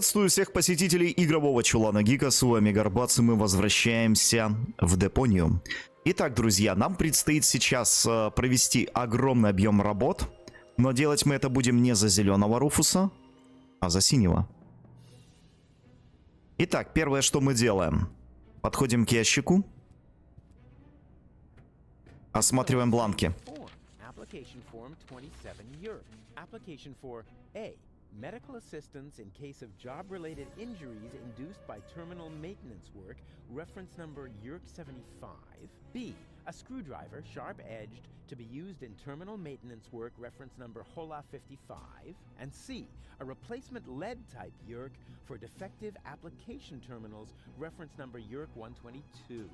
Приветствую всех посетителей игрового чулана Гика, с вами Горбац, и мы возвращаемся в Депонию. Итак, друзья, нам предстоит сейчас провести огромный объем работ, но делать мы это будем не за зеленого Руфуса, а за синего. Итак, первое, что мы делаем. Подходим к ящику. Осматриваем бланки. Medical assistance in case of job-related injuries induced by terminal maintenance work, reference number YERK75. B. A screwdriver, sharp-edged, to be used in terminal maintenance work, reference number HOLA55. And C. A replacement lead-type YERK for defective application terminals, reference number YERK122.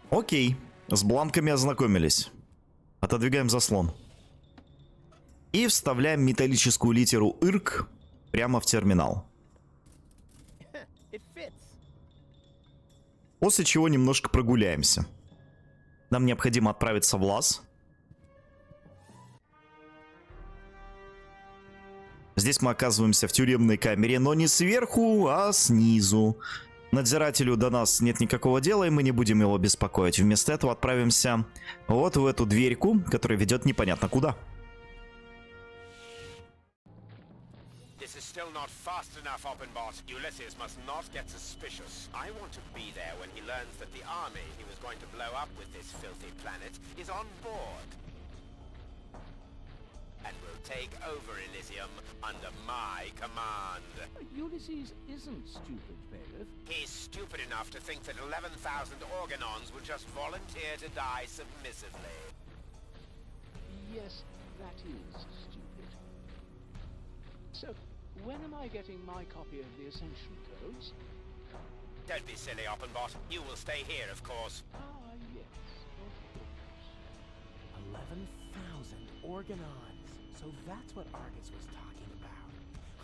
Окей, с бланками ознакомились. Отодвигаем заслон. И вставляем металлическую литеру ИРК прямо в терминал. После чего немножко прогуляемся. Нам необходимо отправиться в лаз. Здесь мы оказываемся в тюремной камере, но не сверху, а снизу. Надзирателю до нас нет никакого дела, и мы не будем его беспокоить. Вместо этого отправимся вот в эту дверьку, которая ведет непонятно куда. Still not fast enough, Oppenbot. Ulysses must not get suspicious. I want to be there when he learns that the army he was going to blow up with this filthy planet is on board. And will take over Elysium under my command. Ulysses isn't stupid, Bailiff. He's stupid enough to think that 11,000 Organons would just volunteer to die submissively. Yes, that is stupid. So, when am I getting my copy of the Ascension Codes? Don't be silly, Oppenbot. You will stay here, of course. Ah, yes, of course. 11,000 Organons. So that's what Argus was talking about.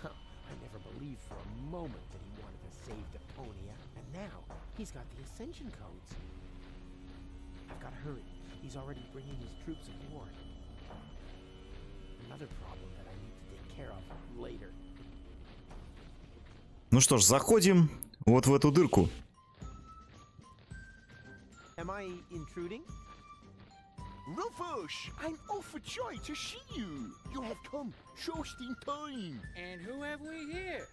Huh, I never believed for a moment that he wanted to save Deponia. And now, he's got the Ascension Codes. I've got to hurry. He's already bringing his troops aboard. Another problem that I need to take care of later. Ну что ж, заходим вот в эту дырку. Am I intruding? Rufus! I'm overjoyed to see you! You have come just in time! And who have we here?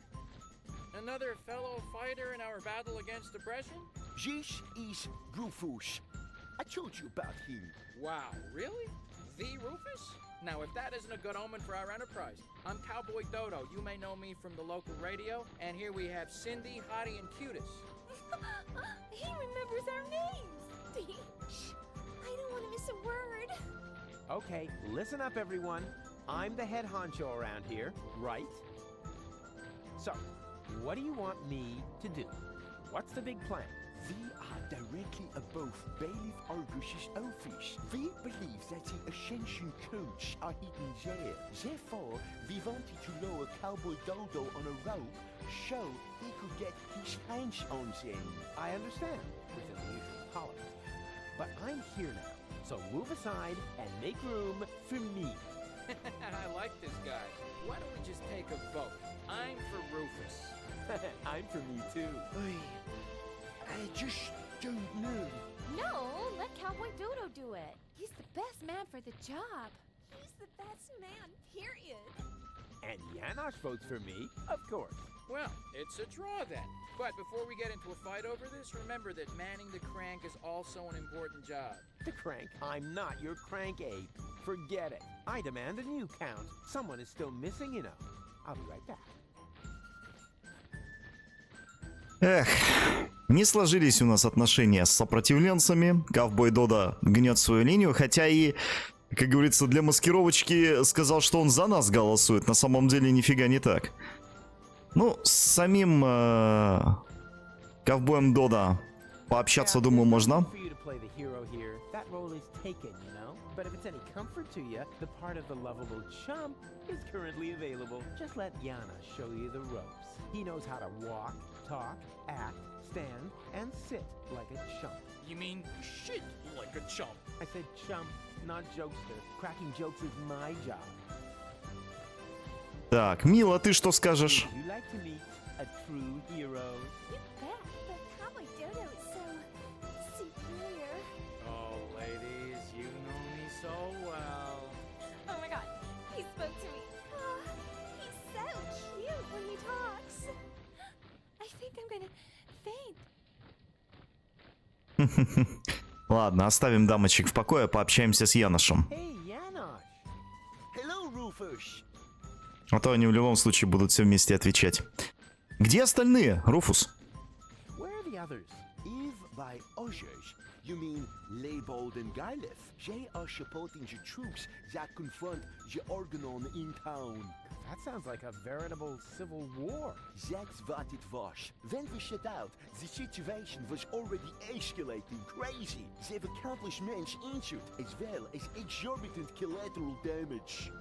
Another fellow fighter in our battle against oppression? This is Rufus. I told you about him. Wow, really? The Rufus? Now, if that isn't a good omen for our enterprise. I'm Cowboy Dodo. You may know me from the local radio. And here we have Cindy, Hottie, and Cutis. He remembers our names! Shh! I don't want to miss a word. Okay, listen up, everyone. I'm the head honcho around here, right? So, what do you want me to do? What's the big plan? We are directly above Bailiff Argus's office. We believe that the Ascension Codes are hidden there. Therefore, we wanted to lower Cowboy Dodo on a rope so he could get his hands on them. I understand, within the usual tolerance. But I'm here now, so move aside and make room for me. I like this guy. Why don't we just take a vote? I'm for Rufus. I'm for me too. I just don't know. No, let Cowboy Dodo do it. He's the best man for the job. He's the best man, period. And Janosch votes for me, of course. Well, it's a draw then. But before we get into a fight over this, remember that manning the crank is also an important job. The crank? I'm not your crank ape. Forget it. I demand a new count. Someone is still missing, you know. I'll be right back. Эх, не сложились у нас отношения с сопротивленцами. Ковбой Додо гнет свою линию, хотя и, как говорится, для маскировочки сказал, что он за нас голосует. На самом деле нифига не так. Ну, с самим ковбоем Додо пообщаться, думаю, можно. But if it's any comfort to you, the part of the lovable chump is currently available. Just let Yana show you the ropes. He knows how to walk, talk, act, stand, and sit like a chump. You mean shit like a chump? I said chump, not jokester. Cracking jokes is my job. Так, Мила, ты что скажешь? Would you like to meet a true hero? You bet, but Cowboy Dodo is so superior. Oh, ladies, you know me so well. Oh my god, he spoke to me. Oh, he's so cute when he talks. I think I'm gonna faint. Ладно, оставим дамочек в покое, пообщаемся с Яношем. Hey, Janosch. Hello, Rufus. А то они в любом случае будут все вместе отвечать. Где остальные, Руфус? Where are the others? If by ushers, you mean Leibold and Garleth, they are supporting the troops that confront the Organon in town. That sounds like a veritable civil war. That's what it was. When we set out, the situation was already escalating crazy. They've accomplished men's injured as well as exorbitant collateral damage.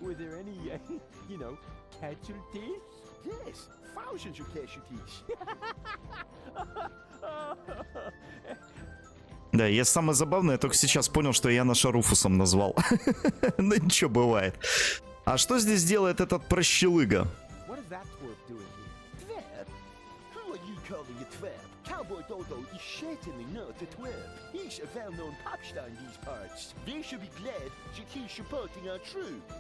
Were there any, casualties? Yes, thousands of casualties. Да, я самое забавное, я только сейчас понял, что я Яноша Руфусом назвал. Ну ничего, бывает. А что здесь делает этот прощелыга? What is that twerp doing here? Twerp? Who are you calling a twerp? Cowboy Dodo is certainly not a twerp. He's a well-known pop star in these parts. We should be glad that he's supporting our troops.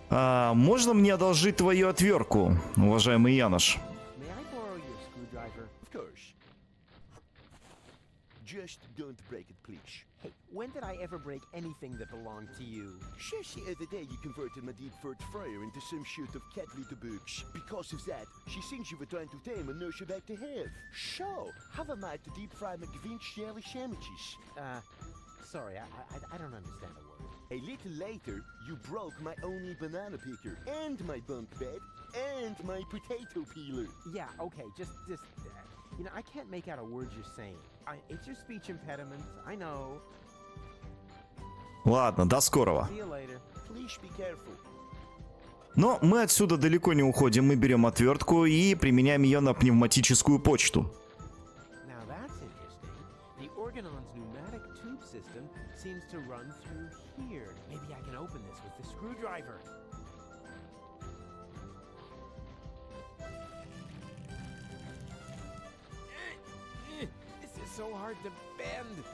Можно мне одолжить твою отвертку, уважаемый Янош? May I borrow your screwdriver? Of course. Just don't break it, please. Hey, when did I ever break anything that belonged to you? Just the other day you converted my deep throat friar into some sort of cat litter box. Because of that, she thinks you were trying to tame and nurse her back to health. So, how am I to deep fry McGuinn's jelly sandwiches? Sorry, I don't understand a word. A little later, you broke my only banana picker, and my bunk bed, and my potato peeler. Yeah, okay, just, I can't make out a word you're saying. It's your speech impediment, I know. Ладно, до скорого. See you later. Please be careful. Но мы отсюда далеко не уходим, мы берем отвертку и применяем ее на пневматическую почту. Now that's interesting. The Organon's pneumatic tube system seems to run through here. Maybe I can open this with the screwdriver. This is so hard to bend.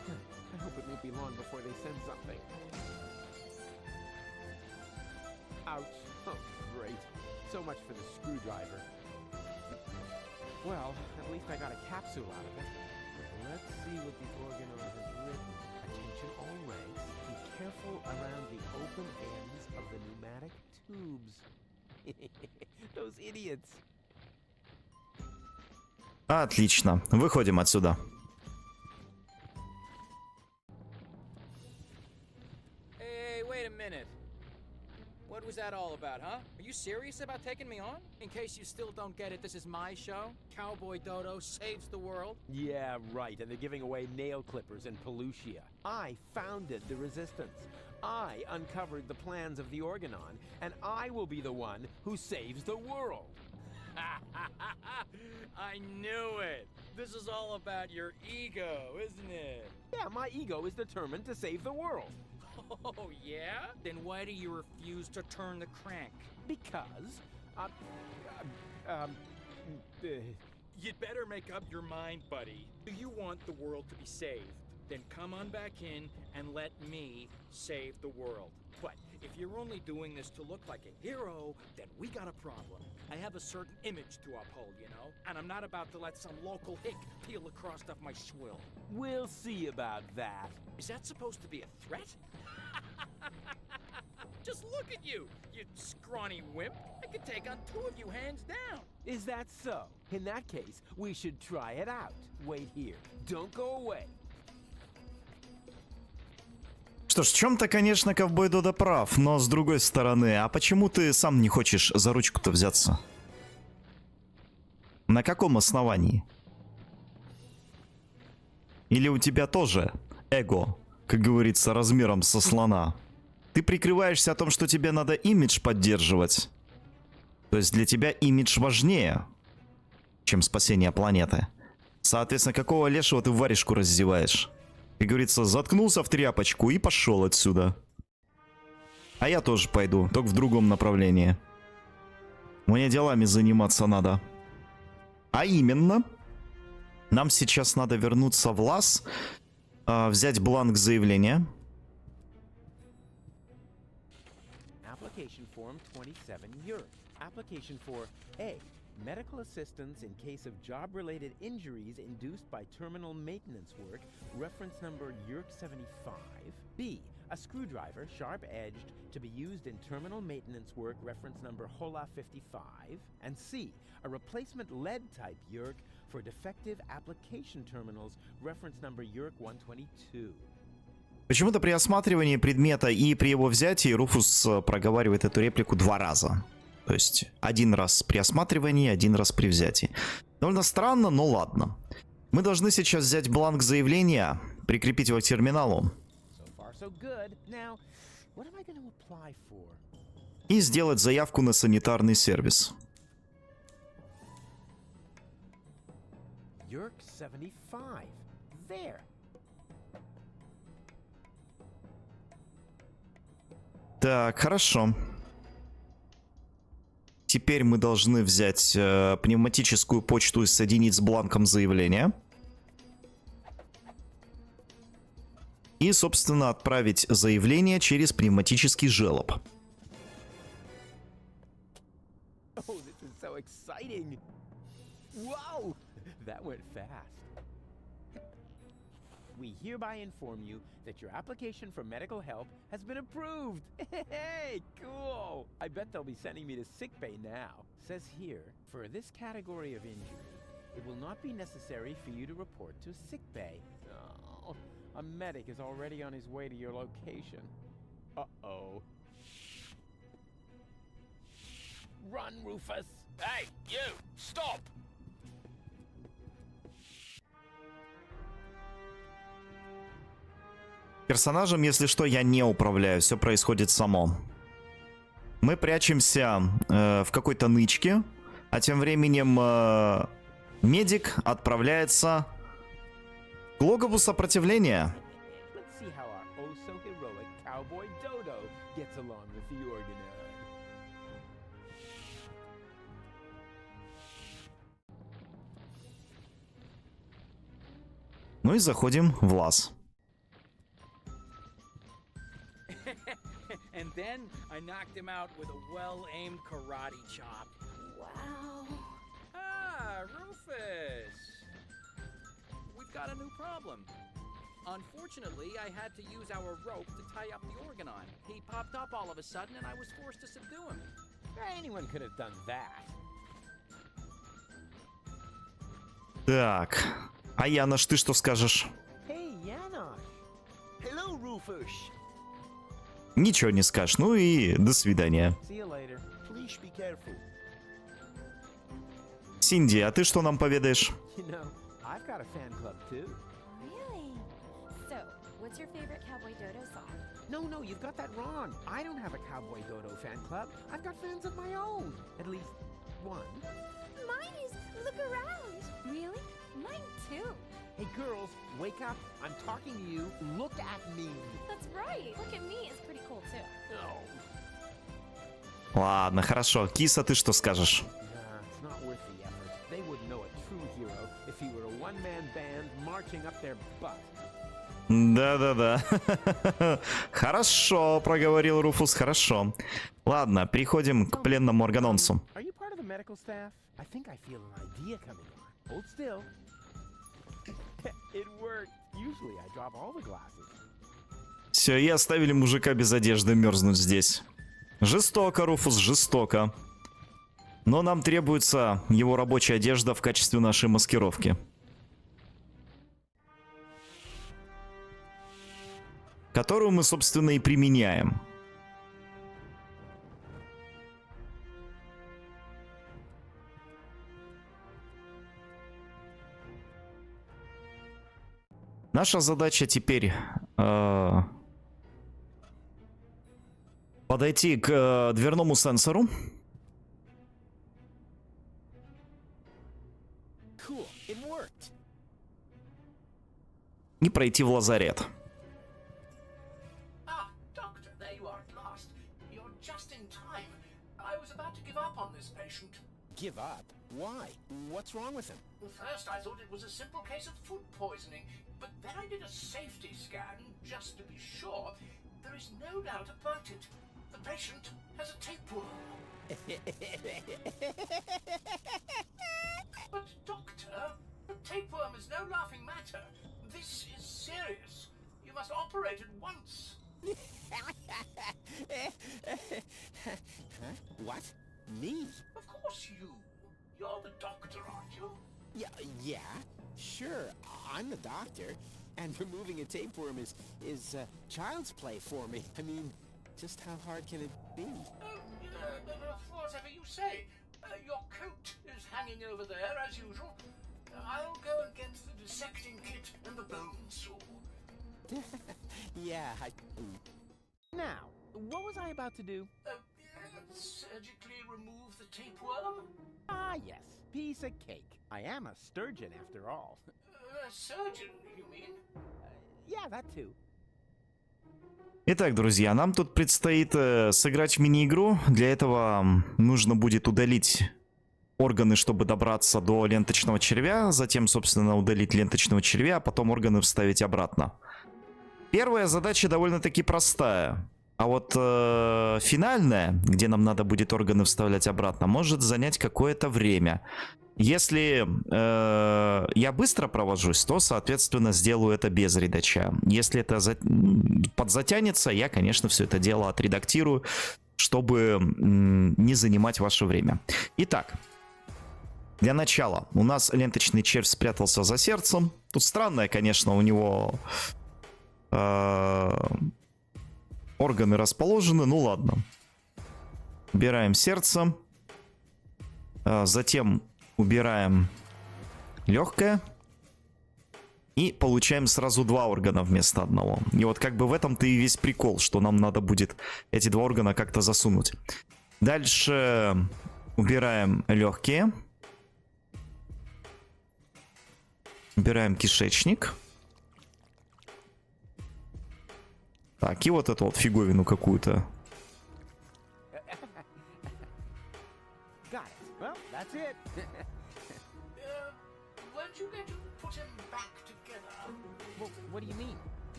I hope it won't be long before they send something. Ouch. Oh, great. So much for the screwdriver. Well, at least I got a capsule out of it. Let's see what the Organon has written. Attention all ranks. Be careful around the open ends of the pneumatic tubes. Those idiots. Отлично, выходим отсюда. Hey, wait a minute. What was that all about, huh? Are you serious about taking me on? In case you still don't get it, this is my show. Cowboy Dodo saves the world. Yeah, right. And they're giving away nail clippers in Pelusia. I founded the resistance. I uncovered the plans of the Organon, and I will be the one who saves the world. I knew it. This is all about your ego, isn't it? Yeah, my ego is determined to save the world. Oh, yeah? Then why do you refuse to turn the crank? Because, You'd better make up your mind, buddy. Do you want the world to be saved? Then come on back in and let me save the world. But if you're only doing this to look like a hero, then we got a problem. I have a certain image to uphold, you know? And I'm not about to let some local hick peel the crust off my swill. we'll see about that. Is that supposed to be a threat? Just look at you, you scrawny wimp. I could take on two of you hands down. Is that so? In that case, we should try it out. Wait here. Don't go away. Что ж, в чем-то, конечно, ковбой Додо прав, но с другой стороны, а почему ты сам не хочешь за ручку-то взяться? На каком основании? Или у тебя тоже эго, как говорится, размером со слона? Ты прикрываешься о том, что тебе надо имидж поддерживать. То есть для тебя имидж важнее, чем спасение планеты. Соответственно, какого лешего ты варежку раздеваешь? как говорится, заткнулся в тряпочку и пошел отсюда. А я тоже пойду, только в другом направлении. Мне делами заниматься надо. А именно, нам сейчас надо вернуться в лаз, взять бланк заявления. Application form 27 Yerk. Application for A. Medical assistance in case of job-related injuries induced by terminal maintenance work, reference number Yerk 75. B. A screwdriver, sharp-edged, to be used in terminal maintenance work, reference number HOLA 55. And C. A replacement lead-type Yerk for defective application terminals, reference number Yerk 122. Почему-то при осматривании предмета и при его взятии Руфус проговаривает эту реплику 2 раза. То есть 1 раз при осматривании, 1 раз при взятии. Довольно странно, но ладно. Мы должны сейчас взять бланк заявления, прикрепить его к терминалу So far, so good. Now, what am I going to apply for? и сделать заявку на санитарный сервис. Yerk 75. There. Так, хорошо. Теперь мы должны взять пневматическую почту и соединить с бланком заявления. И, собственно, отправить заявление через пневматический желоб. Oh, this is so exciting. Whoa! That went fast. We hereby inform you that your application for medical help has been approved. Hey, cool! I bet they'll be sending me to sickbay now. Says here, for this category of injury, it will not be necessary for you to report to sickbay. Oh, a medic is already on his way to your location. Uh-oh. Run, Rufus! Hey, you! Stop! Персонажем, если что, я не управляю, все происходит само. Мы прячемся в какой-то нычке, а тем временем медик отправляется к логову сопротивления. Let's see how our oh-so-heroic cowboy Dodo gets along with the organoid. Ну и заходим в лаз. And then I knocked him out with a well-aimed karate chop. Wow. Ah, Rufus! We've got a new problem. Unfortunately, I had to use our rope to tie up the Organon. He popped up all of a sudden and I was forced to subdue him. Anyone could have done that. Так, а Янош, ты что скажешь? Hey, Janosch. Hello, Rufus. Ничего не скажешь. Ну и до свидания. See you later. Please be careful. Синди, а ты что нам поведаешь? You know, I've got a fan club too. Really? So, what's your favorite Cowboy Dodo song? No, you've got that wrong. I don't have a Cowboy Dodo fan club. I've got fans of my own. At least one. Mine is Look Around. Really? Mine too. Hey, girls, wake up. I'm talking to you. Look at me. That's right. Look at me is pretty cool too. No. Ладно, хорошо. Киса, ты что скажешь? Nah, it's not worth the effort. They wouldn't know a true hero if he were a one-man band marching up their butt. Да-да-да. Хорошо, проговорил Руфус, хорошо. Ладно, переходим к пленному органонцу. Are you part of the medical staff? I think I feel an idea coming on. Hold still. It worked. Usually I drop all the glasses. Все, и оставили мужика без одежды мерзнуть здесь. Жестоко, Руфус, жестоко. Но нам требуется его рабочая одежда в качестве нашей маскировки. Которую мы, собственно, и применяем. Наша задача теперь подойти к дверному сенсору. Cool. It worked. и пройти в лазарет. Ah, Doctor, there you are at last. You're just in time. I was about to give up on this patient. Give up? Why? What's wrong with him? First, I thought it was a simple case of food poisoning, but then I did a safety scan just to be sure. There is no doubt about it. The patient has a tapeworm. But, Doctor, a tapeworm is no laughing matter. This is serious. You must operate at once. Huh? What? Me? Of course you. You're the doctor, aren't you? Yeah, sure. I'm the doctor, and removing a tapeworm is child's play for me. I mean, just how hard can it be? Whatever you say. Your coat is hanging over there, as usual. I'll go and get the dissecting kit and the bone saw. Yeah, Now, what was I about to do? Surgically remove the tapeworm? Ah, yes. Piece of cake. I am a sturgeon after all. A surgeon, you mean? Yeah, that too. Итак, друзья, нам тут предстоит сыграть в мини-игру. Для этого нужно будет удалить органы, чтобы добраться до ленточного червя. Затем, собственно, удалить ленточного червя, а потом органы вставить обратно. Первая задача довольно-таки простая. А вот финальная, где нам надо будет органы вставлять обратно, может занять какое-то время. Если я быстро провожусь, то, соответственно, сделаю это без редача. Если это подзатянется, я, конечно, все это дело отредактирую, чтобы не занимать ваше время. Итак, для начала у нас ленточный червь спрятался за сердцем. Тут странное, конечно, у него органы расположены. Ну ладно. Убираем сердце. Затем убираем легкое. И получаем сразу два органа вместо одного. И вот как бы в этом-то и весь прикол, что нам надо будет эти два органа как-то засунуть. Дальше убираем легкие. Убираем кишечник. Так, и вот эту вот фиговину какую-то. Got it. Well, that's it. Weren't you going to put him back together? Well, what do you mean?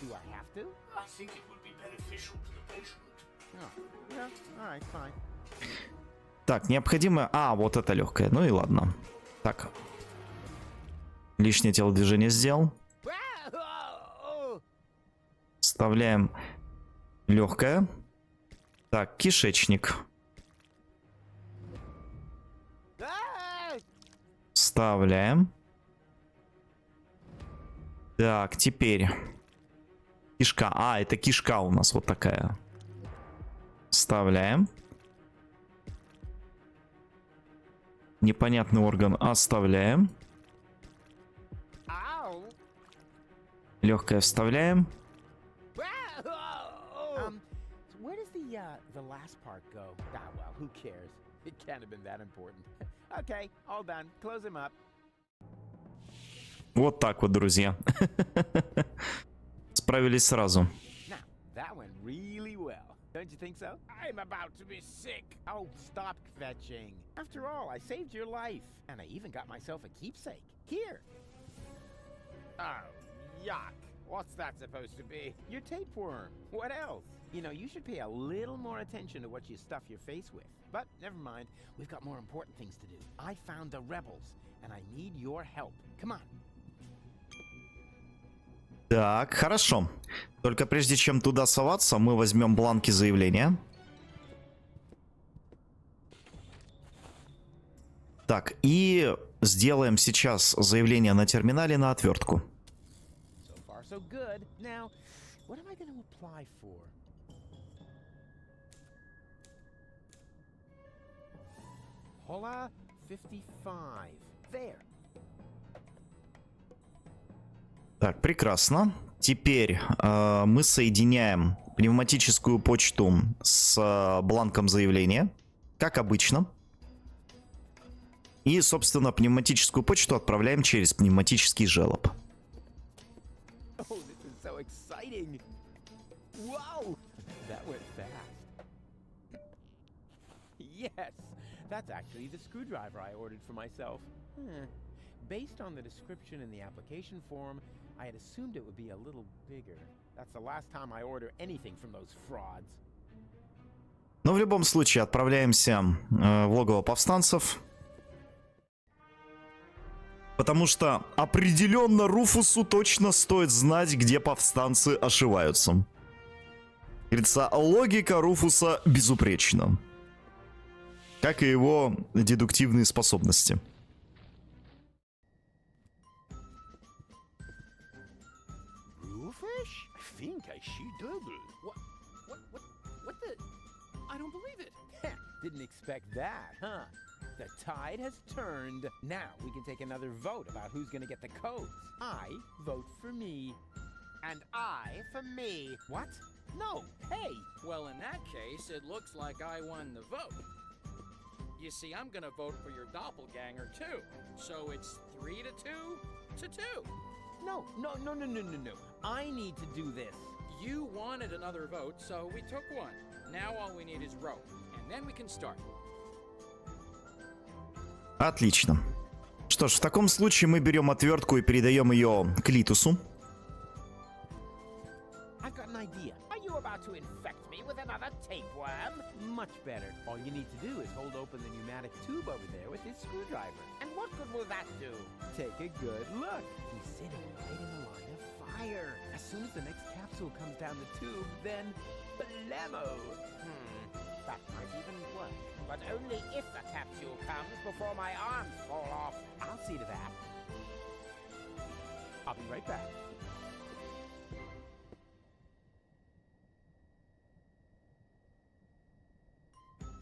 Do I have to? I think it would be beneficial to the patient. Oh, yeah. All right, fine. Так, необходимо... А, вот это легкое. Ну и ладно. Так. Лишнее телодвижение сделал. Вставляем легкое. Так, кишечник. Вставляем. Так, теперь кишка. А, это кишка у нас вот такая. Вставляем. Непонятный орган оставляем. Легкое вставляем. Where does the last part go? Ah, well, who cares? It can't have been that important. Okay, all done. Close him up. Вот так вот, друзья. Справились сразу. Now, that went really well. Don't you think so? I'm about to be sick. Oh, stop fetching. After all, I saved your life. And I even got myself a keepsake. Here. Oh, yuck. What's that supposed to be? Your tapeworm. What else? You know, you should pay a little more attention to what you stuff your face with. But never mind. We've got more important things to do. I found the rebels, and I need your help. Come on. Так, хорошо. Только прежде чем туда соваться, мы возьмем бланки заявления. Так, и сделаем сейчас заявление на терминале на отвертку. So far, so good. Now, what am I going to apply for? Hola 55. There. Так, прекрасно. Теперь мы соединяем пневматическую почту с бланком заявления, как обычно. И, собственно, пневматическую почту отправляем через пневматический желоб. Yes, that's actually the screwdriver I ordered for myself. Based on the description in the application form, I had assumed it would be a little bigger. That's the last time I order anything from those frauds. Но в любом случае отправляемся в логово повстанцев. Потому что определенно Руфусу точно стоит знать, где повстанцы ошиваются. Говорится, логика Руфуса безупречна. Как и его дедуктивные способности. Rufus? I think I see double. What the? I don't believe it. Didn't expect that, huh? The tide has turned. Now we can take another vote about who's gonna get the codes. I vote for me. And I for me. What? No, hey! Well, in that case, it looks like I won the vote. You see, I'm gonna vote for your doppelganger too. So it's 3-2 to 2. No. I need to do this. You wanted another vote, so we took one. Now all we need is rope, and then we can start. Отлично. Что ж, в таком случае мы берем отвертку и передаем ее Клитусу. I've got an idea. Are you about to infect me with another tapeworm? Much better. All you need to do is hold open the pneumatic tube over there with his screwdriver. And what good will that do? Take a good look. He's sitting right in the line of fire. As soon as the next capsule comes down the tube, then blammo! That might even work. But only if the capsule comes before my arms fall off. I'll see to that. I'll be right back.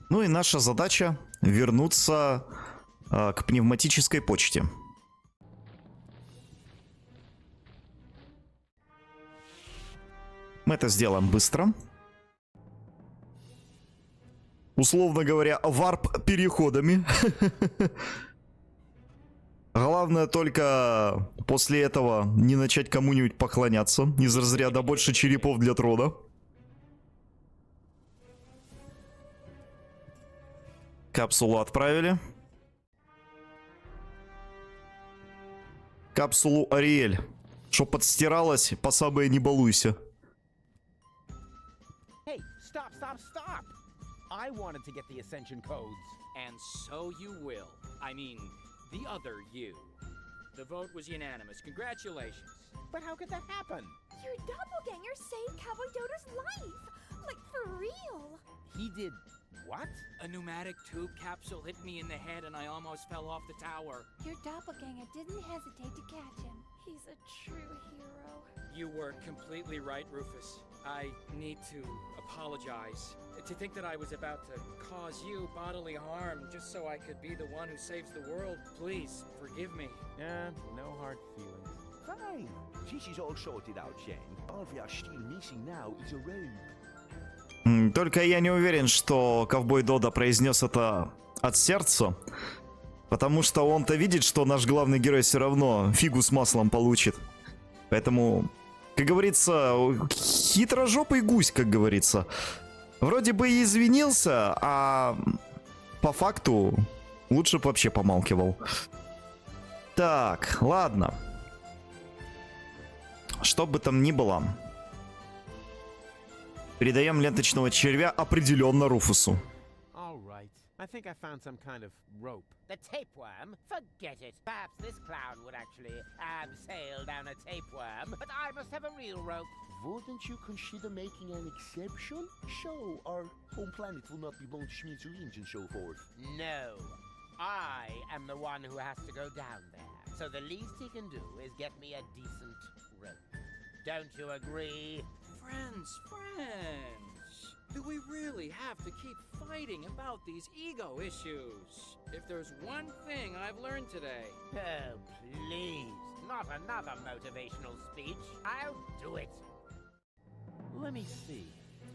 Ну и наша задача вернуться к пневматической почте. Мы это сделаем быстро. Условно говоря, варп-переходами. Главное только после этого не начать кому-нибудь поклоняться. Из разряда больше черепов для трона. Капсулу отправили. Капсулу Ариэль. Чтоб подстиралась, по самое не балуйся. Hey, stop! I wanted to get the Ascension codes. And so you will. I mean, the other you. The vote was unanimous. Congratulations. But how could that happen? Your doppelganger saved Cowboy Dodo's life! Like, for real! He did what? A pneumatic tube capsule hit me in the head and I almost fell off the tower. Your doppelganger didn't hesitate to catch him. He's a true hero. You were completely right, Rufus. I need to apologize. To think that I was about to cause you bodily harm just so I could be the one who saves the world. Please, forgive me. No hard feelings. Fine. This is all sorted out, Shane. All we are still missing now is a rope. Только я не уверен, что ковбой Додо произнес это от сердца. Потому что он-то видит, что наш главный герой все равно фигу с маслом получит. Поэтому, как говорится, хитрожопый гусь, как говорится. Вроде бы и извинился, а по факту лучше бы вообще помалкивал. Так, ладно. Что бы там ни было. Передаем ленточного червя определенно Руфусу. All right. I think I found some kind of rope. The tapeworm? Forget it. Perhaps this clown would actually sail down a tapeworm. But I must have a real rope. Wouldn't you consider making an exception? So our home planet will not be blown to smithereens and so forth. No. I am the one who has to go down there. So the least he can do is get me a decent rope. Don't you agree? Friends. Do we really have to keep fighting about these ego issues? If there's one thing I've learned today... Oh, please. Not another motivational speech. I'll do it. Let me see.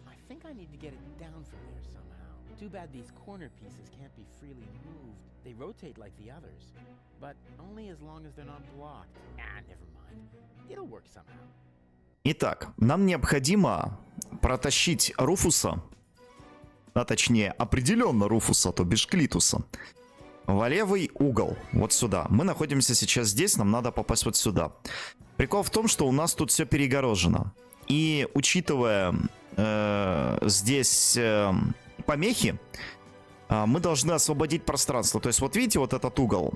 I think I need to get it down from there somehow. Too bad these corner pieces can't be freely moved. They rotate like the others, but only as long as they're not blocked. Never mind. It'll work somehow. Итак, нам необходимо протащить Руфуса А точнее, определенно Руфуса, то бишь Клитуса. Во левый угол, вот сюда. Мы находимся сейчас здесь, нам надо попасть вот сюда. Прикол в том, что у нас тут все перегорожено. И учитывая здесь помехи, мы должны освободить пространство. То есть вот видите вот этот угол?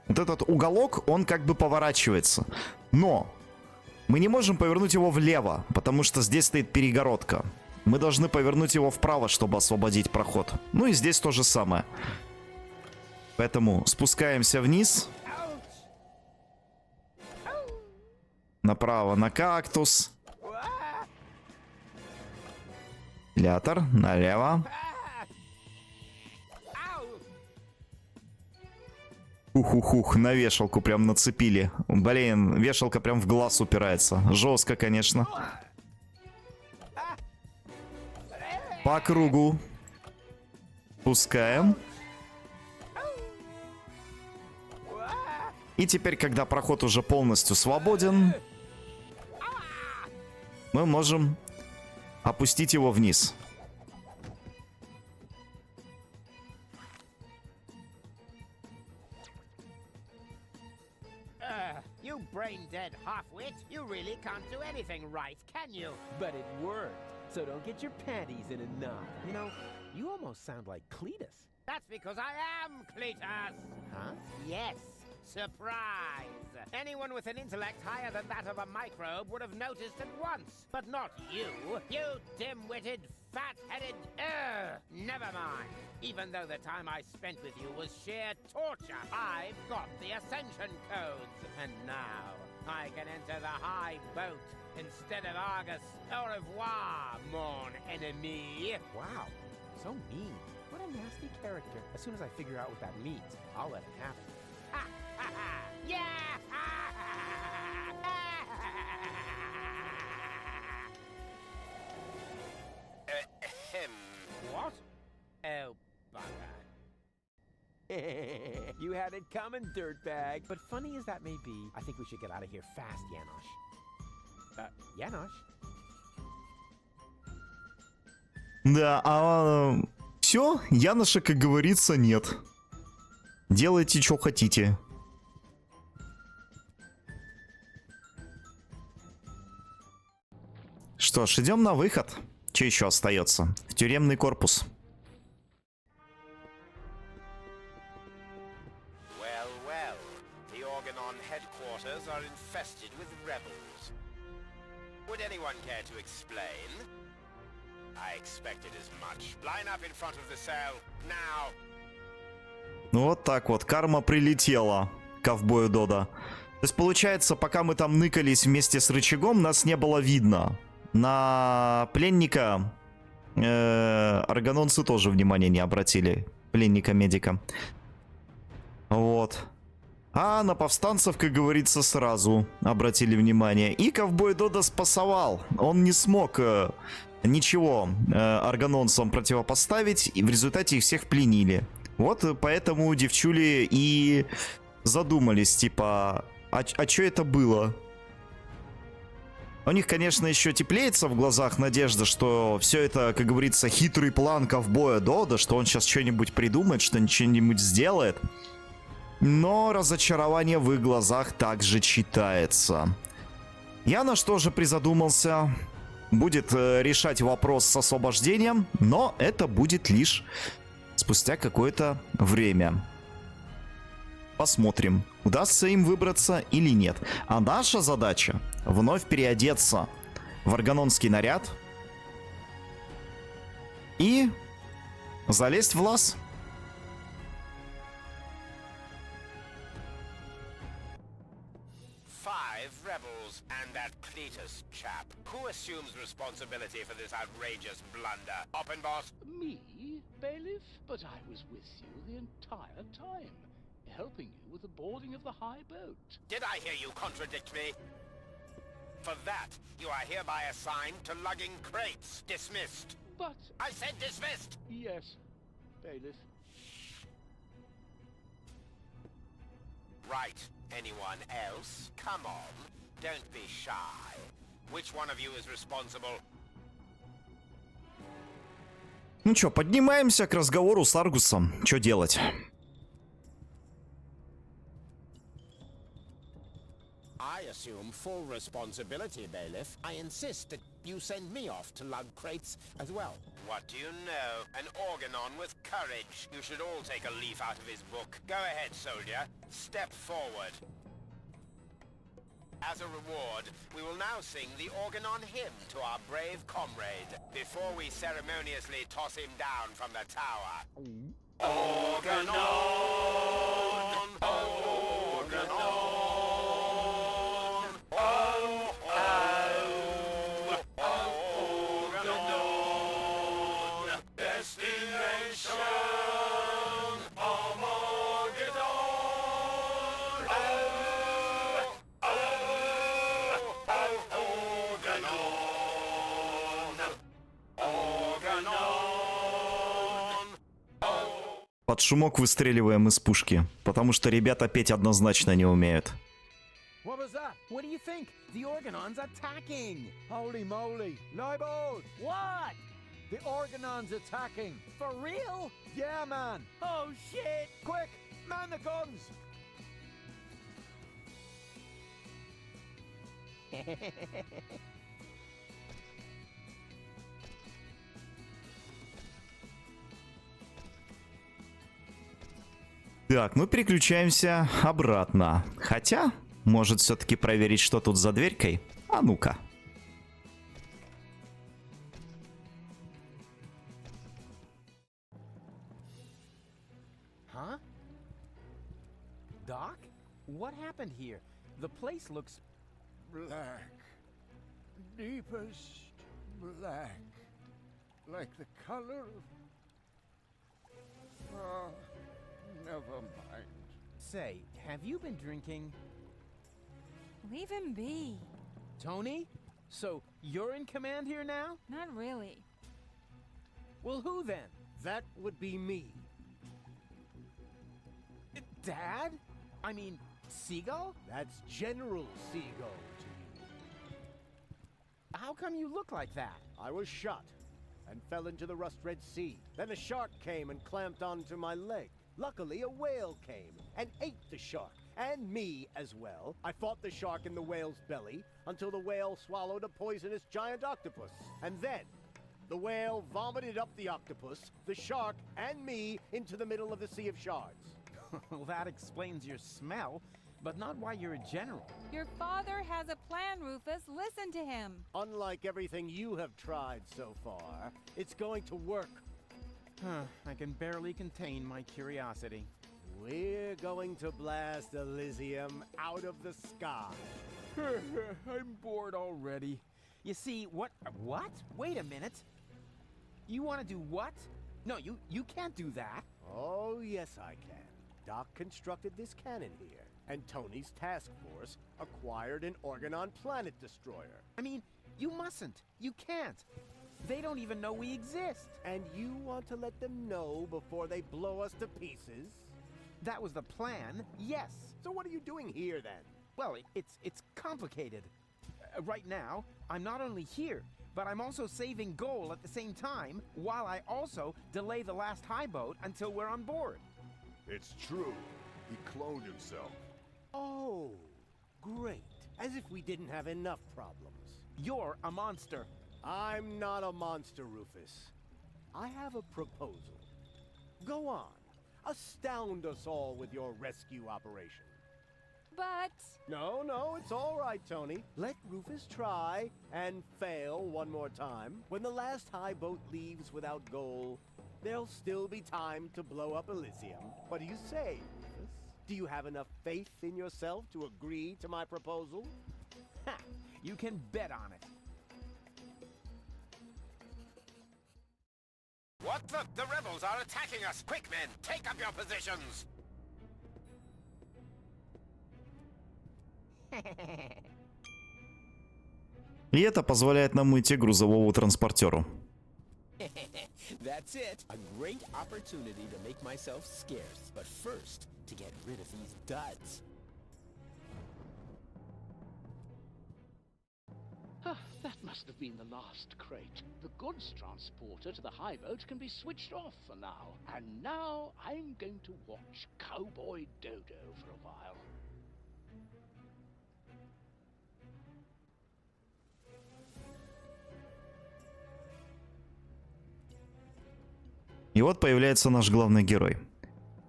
Вот этот уголок, он как бы поворачивается. Но мы не можем повернуть его влево, потому что здесь стоит перегородка. Мы должны повернуть его вправо, чтобы освободить проход. Ну и здесь то же самое. Поэтому спускаемся вниз. Направо на кактус. Вентилятор. Налево. Ух-ух-ух, на вешалку прям нацепили. Блин, вешалка прям в глаз упирается. Жестко, конечно. По кругу. Пускаем. И теперь, когда проход уже полностью свободен, мы можем опустить его вниз. You brain-dead half-wit, you really can't do anything right, can you? But it worked. So don't get your panties in a knot. You know, you almost sound like Cletus. That's because I am Cletus! Huh? Yes, surprise! Anyone with an intellect higher than that of a microbe would have noticed at once. But not you, you dim-witted, fat-headed... Never mind. Even though the time I spent with you was sheer torture, I've got the Ascension codes. And now, I can enter the high boat instead of Argus. Au revoir, mon ennemi. Wow, so mean. What a nasty character. As soon as I figure out what that means, I'll let him have it. Ha ha ha! Yeah! Ha ha What? Oh, bugger. You had it coming, dirtbag. But funny as that may be, I think we should get out of here fast, Janosch. Janosch? Да, все, Яноша, как говорится, нет. Делайте, что хотите. Что ж, идем на выход. Что еще остается? В тюремный корпус. Well, well. The Organon headquarters are infested with rebels. Would anyone care to explain? I expected as much. Line up in front of the cell, now! Вот так вот, карма прилетела ковбою Дода. То есть получается, пока мы там ныкались вместе с рычагом, нас не было видно. На пленника органонцы тоже внимания не обратили. Пленника-медика. Вот. А на повстанцев, как говорится, сразу обратили внимание. И ковбой Дода спасовал. Он не смог ничего органонцам противопоставить. И в результате их всех пленили. Вот поэтому девчули и задумались, типа, а что это было? У них, конечно, еще теплеется в глазах надежда, что все это, как говорится, хитрый план ковбоя Дода, что он сейчас что-нибудь придумает, что что-нибудь сделает. Но разочарование в их глазах также читается. Янош тоже призадумался. Будет решать вопрос с освобождением, но это будет лишь спустя какое-то время. Посмотрим, удастся им выбраться или нет. А наша задача вновь переодеться в органонский наряд и залезть в лаз. And that Cletus chap. Who assumes responsibility for this outrageous blunder? Oppenbot? Me, bailiff? But I was with you the entire time, helping you with the boarding of the high boat. Did I hear you contradict me? For that, you are hereby assigned to lugging crates. Dismissed. But... I said dismissed! Yes, bailiff. Right. Anyone else? Come on. Don't be shy. Which one of you is responsible? Ну чё, поднимаемся к разговору с Аргусом. Чё делать? I assume full responsibility, Bailiff. I insist that you send me off to lug crates as well. What do you know? An organon with courage. You should all take a leaf out of his book. Go ahead, soldier. Step forward. As a reward, we will now sing the organon hymn to our brave comrade before we ceremoniously toss him down from the tower. Organon! Organon! Под шумок выстреливаем из пушки, потому что ребята петь однозначно не умеют. What was that? What do you think? The Organon's attacking! Holy moly! Leibold! What? The Organon's attacking! For real? Yeah, man! Oh shit! Quick! Man the guns! Так, мы переключаемся обратно. Хотя, может все-таки проверить, что тут за дверькой? А ну-ка. Huh? Doc? What happened here? The place looks... Black. Deepest black. Like the color of... Oh, never mind. Say, have you been drinking? Leave him be. Tony? So, you're in command here now? Not really. Well, who then? That would be me. Dad? I mean, Seagull? That's General Seagull to you. How come you look like that? I was shot and fell into the Rust Red Sea. Then a shark came and clamped onto my leg. Luckily, a whale came and ate the shark, and me as well. I fought the shark in the whale's belly until the whale swallowed a poisonous giant octopus. And then, the whale vomited up the octopus, the shark, and me into the middle of the Sea of Shards. Well, that explains your smell, but not why you're a general. Your father has a plan, Rufus. Listen to him. Unlike everything you have tried so far, it's going to work. I can barely contain my curiosity. We're going to blast Elysium out of the sky. I'm bored already. You see, what? Wait a minute. You want to do what? No, you can't do that. Oh, yes, I can. Doc constructed this cannon here, and Tony's task force acquired an Organon planet destroyer. I mean, you mustn't. You can't. They don't even know we exist. And you want to let them know before they blow us to pieces? That was the plan, yes. So what are you doing here, then? Well, it's complicated. Right now, I'm not only here, but I'm also saving Goal at the same time, while I also delay the last high boat until we're on board. It's true. He cloned himself. Oh, great. As if we didn't have enough problems. You're a monster. I'm not a monster, Rufus. I have a proposal. Go on. Astound us all with your rescue operation. But No, it's all right, Tony. Let Rufus try and fail one more time. When the last high boat leaves without Goal, there'll still be time to blow up Elysium. What do you say, Rufus? Do you have enough faith in yourself to agree to my proposal? Ha! You can bet on it. What the? The rebels are attacking us! Quick, men! Take up your positions! И это позволяет нам уйти к грузовому транспортеру. That's it. A great opportunity to make myself scarce. But first, to get rid of these duds. That must have been the last crate. The goods transporter to the high boat can be switched off for now. And now I'm going to watch Cowboy Dodo for a while. И вот появляется наш главный герой.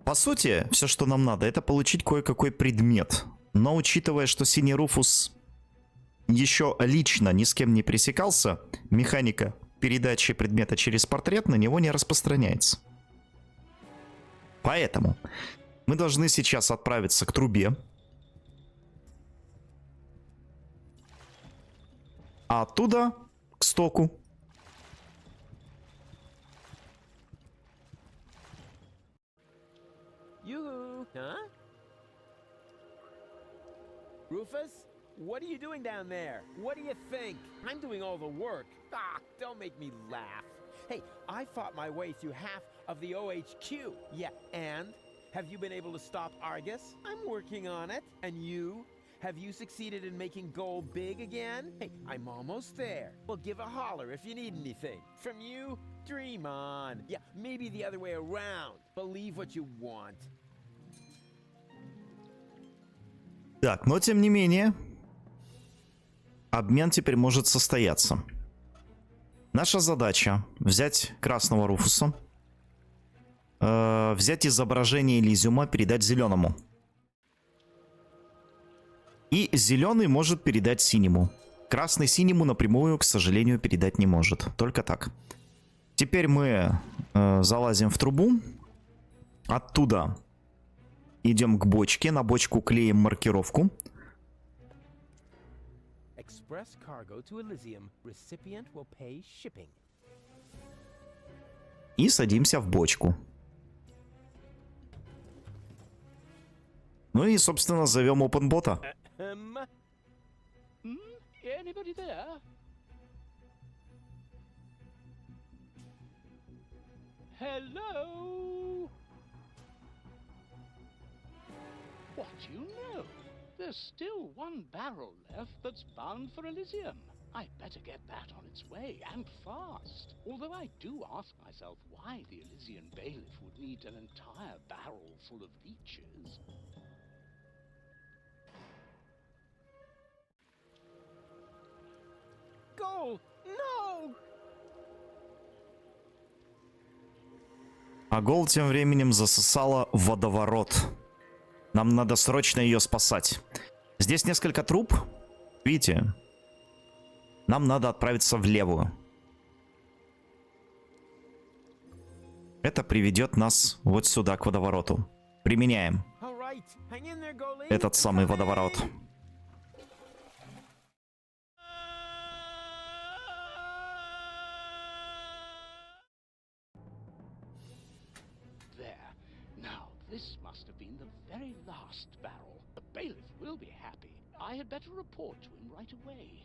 По сути, все, что нам надо, это получить кое-какой предмет. Но учитывая, что Синий Руфус еще лично ни с кем не пересекался, механика передачи предмета через портрет на него не распространяется. Поэтому мы должны сейчас отправиться к трубе. А оттуда к стоку. Yoo-hoo, huh? Rufus? What are you doing down there? What do you think? I'm doing all the work. Ah, don't make me laugh. Hey, I fought my way through half of the OHQ. Yeah, and? Have you been able to stop Argus? I'm working on it. And you? Have you succeeded in making gold big again? Hey, I'm almost there. Well, give a holler if you need anything. From you, dream on. Yeah, maybe the other way around. Believe what you want. Так, но тем не менее, обмен теперь может состояться. Наша задача взять красного Руфуса, взять изображение Элизиума, передать зеленому. И зеленый может передать синему. Красный синему напрямую, к сожалению, передать не может. Только так. Теперь мы залазим в трубу. Оттуда идем к бочке. На бочку клеим маркировку. Express cargo to Elysium. Recipient will pay shipping. И садимся в бочку. Ну и, собственно, зовем OpenBot. Anybody there? Hello? What do you know? There's still one barrel left that's bound for Elysium. I'd better get that on its way, and fast. Although I do ask myself why the Elysian bailiff would need an entire barrel full of leeches. Gold! No! А Гол тем временем засосала водоворот. Нам надо срочно ее спасать. Здесь несколько труб. Видите? Нам надо отправиться в левую. Это приведет нас вот сюда, к водовороту. Применяем All right. Hang in there, goalie. этот самый водоворот. There. Now, this must have been the very last barrel. The bailiff will be happy. I had better report to him right away.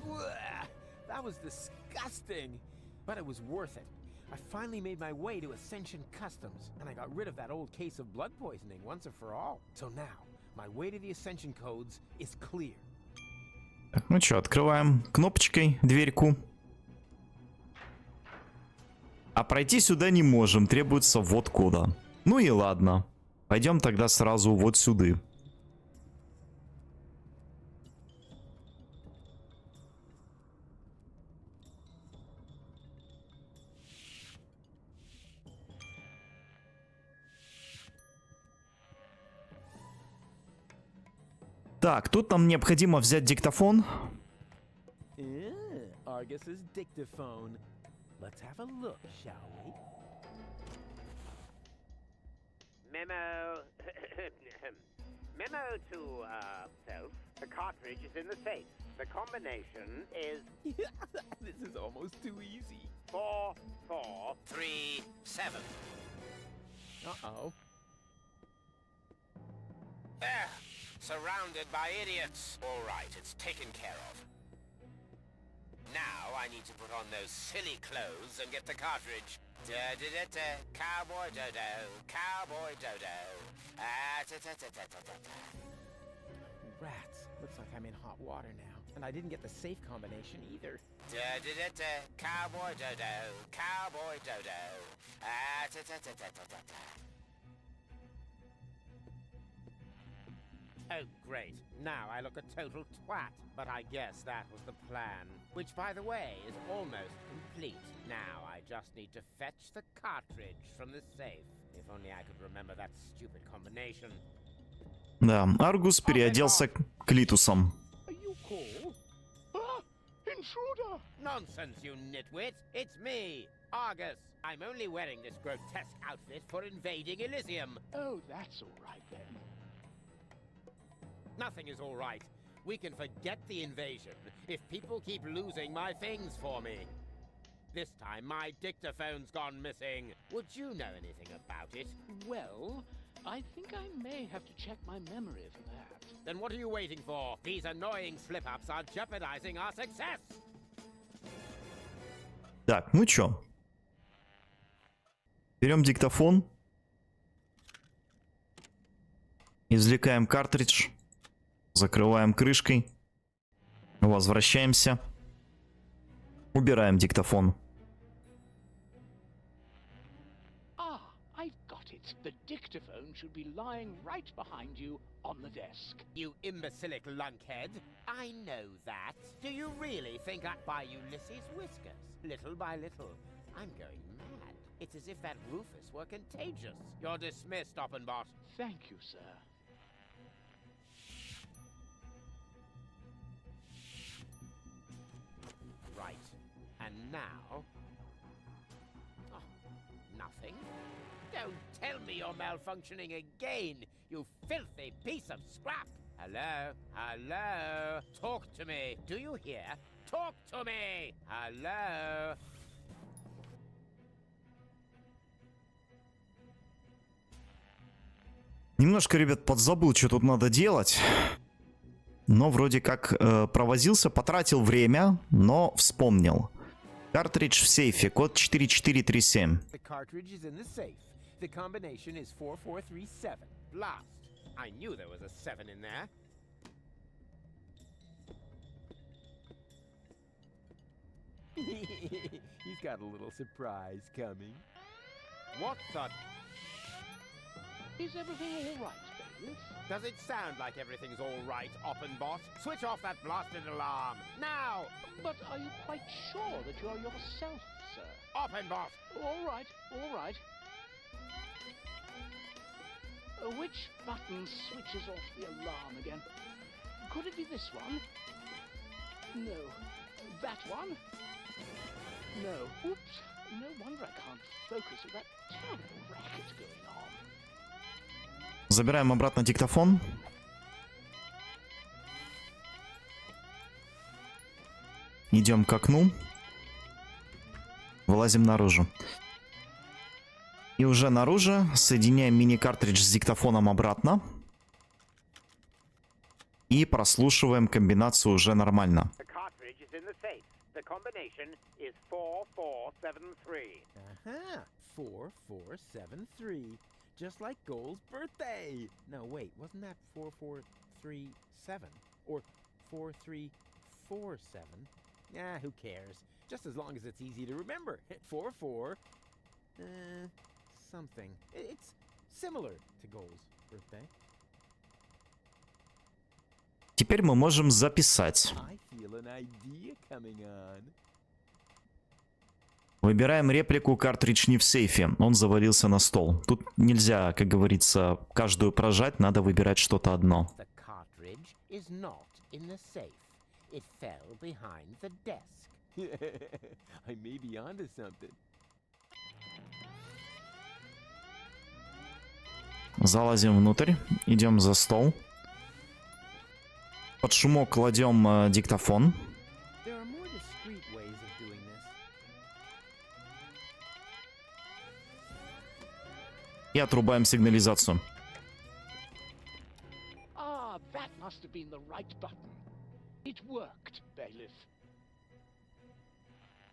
Blech, that was disgusting, but it was worth it. I finally made my way to Ascension Customs, and I got rid of that old case of blood poisoning once and for all. So now, my way to the Ascension codes is clear. Так, ну что, открываем кнопочкой дверьку. А пройти сюда не можем, требуется ввод кода. Ну и ладно. Пойдем тогда сразу вот сюда. Так, тут нам необходимо взять диктофон. Argus's dictaphone. Let's have a look, shall we? Memo. Memo to, self. The cartridge is in the safe. The combination is This is almost too easy. 4437. Uh-oh. There. Surrounded by idiots. All right, it's taken care of. Now I need to put on those silly clothes and get the cartridge. Cowboy Dodo, Cowboy Dodo. Rats. Looks like I'm in hot water now. And I didn't get the safe combination either. Cowboy Dodo, Cowboy Dodo. Oh, great. Now I look a total twat. But I guess that was the plan. Which, by the way, is almost complete. Now I just need to fetch the cartridge from the safe. If only I could remember that stupid combination. Да, Аргус переоделся Клитусом. Are you called? Ah, intruder! Nonsense, you nitwit! It's me, Argus. I'm only wearing this grotesque outfit for invading Elysium. Oh, that's all right then. Nothing is all right. We can forget the invasion if people keep losing my things for me. This time, my dictaphone's gone missing. Would you know anything about it? Well, I think I may have to check my memory for that. Then what are you waiting for? These annoying slip-ups are jeopardizing our success. Так, ну чё? Берем диктофон. Извлекаем картридж. Закрываем крышкой. Возвращаемся. Убираем диктофон. Ah, I've got it. The dictaphone should be lying right behind you on the desk. You imbecilic lunkhead. I know that. Do you really think I buy Ulysses whiskers? Little by little, I'm going mad. It's as if that Rufus were contagious. You're dismissed, Oppenbot. Thank you, sir. Right. And now... Oh, nothing? Don't tell me you're malfunctioning again, you filthy piece of scrap! Hello? Hello? Talk to me! Do you hear? Talk to me! Hello? Немножко, ребят, подзабыл, что тут надо делать. Но вроде как провозился, потратил время, но вспомнил. Картридж в сейфе, код 4437. The cartridge is in the safe. The combination is 4437. Blast! I knew there was a 7 in there. He's got a little surprise coming. What the... Is everything all right, Bailiff? Does it sound like everything's all right, Oppenbot? Switch off that blasted alarm, now! But are you quite sure that you're yourself, sir? Oppenbot! All right, all right. Which button switches off the alarm again? Could it be this one? No. That one? No. Oops. No wonder I can't focus with that terrible racket going on. Забираем обратно диктофон. Идем к окну. Вылазим наружу. И уже наружу соединяем мини-картридж с диктофоном обратно. И прослушиваем комбинацию уже нормально. The cartridge is in the safe. The combination is 4473. Uh-huh. 4473. Just like Gold's birthday. No, wait, wasn't that 4437? Or 4347? Ah, who cares? Just as long as it's easy to remember. 44... something. It's similar to Gold's birthday. Теперь мы можем записать. I feel an idea coming on. Выбираем реплику «Картридж не в сейфе». Он завалился на стол. Тут нельзя, как говорится, каждую прожать, надо выбирать что-то одно. The cartridge is not in the safe. It fell behind the desk. I may be onto something. Залазим внутрь, идем за стол. Под шумок кладем диктофон. There are more discreet ways of doing this. И отрубаем сигнализацию. Ah, that must have been the right button. It worked, Bailiff.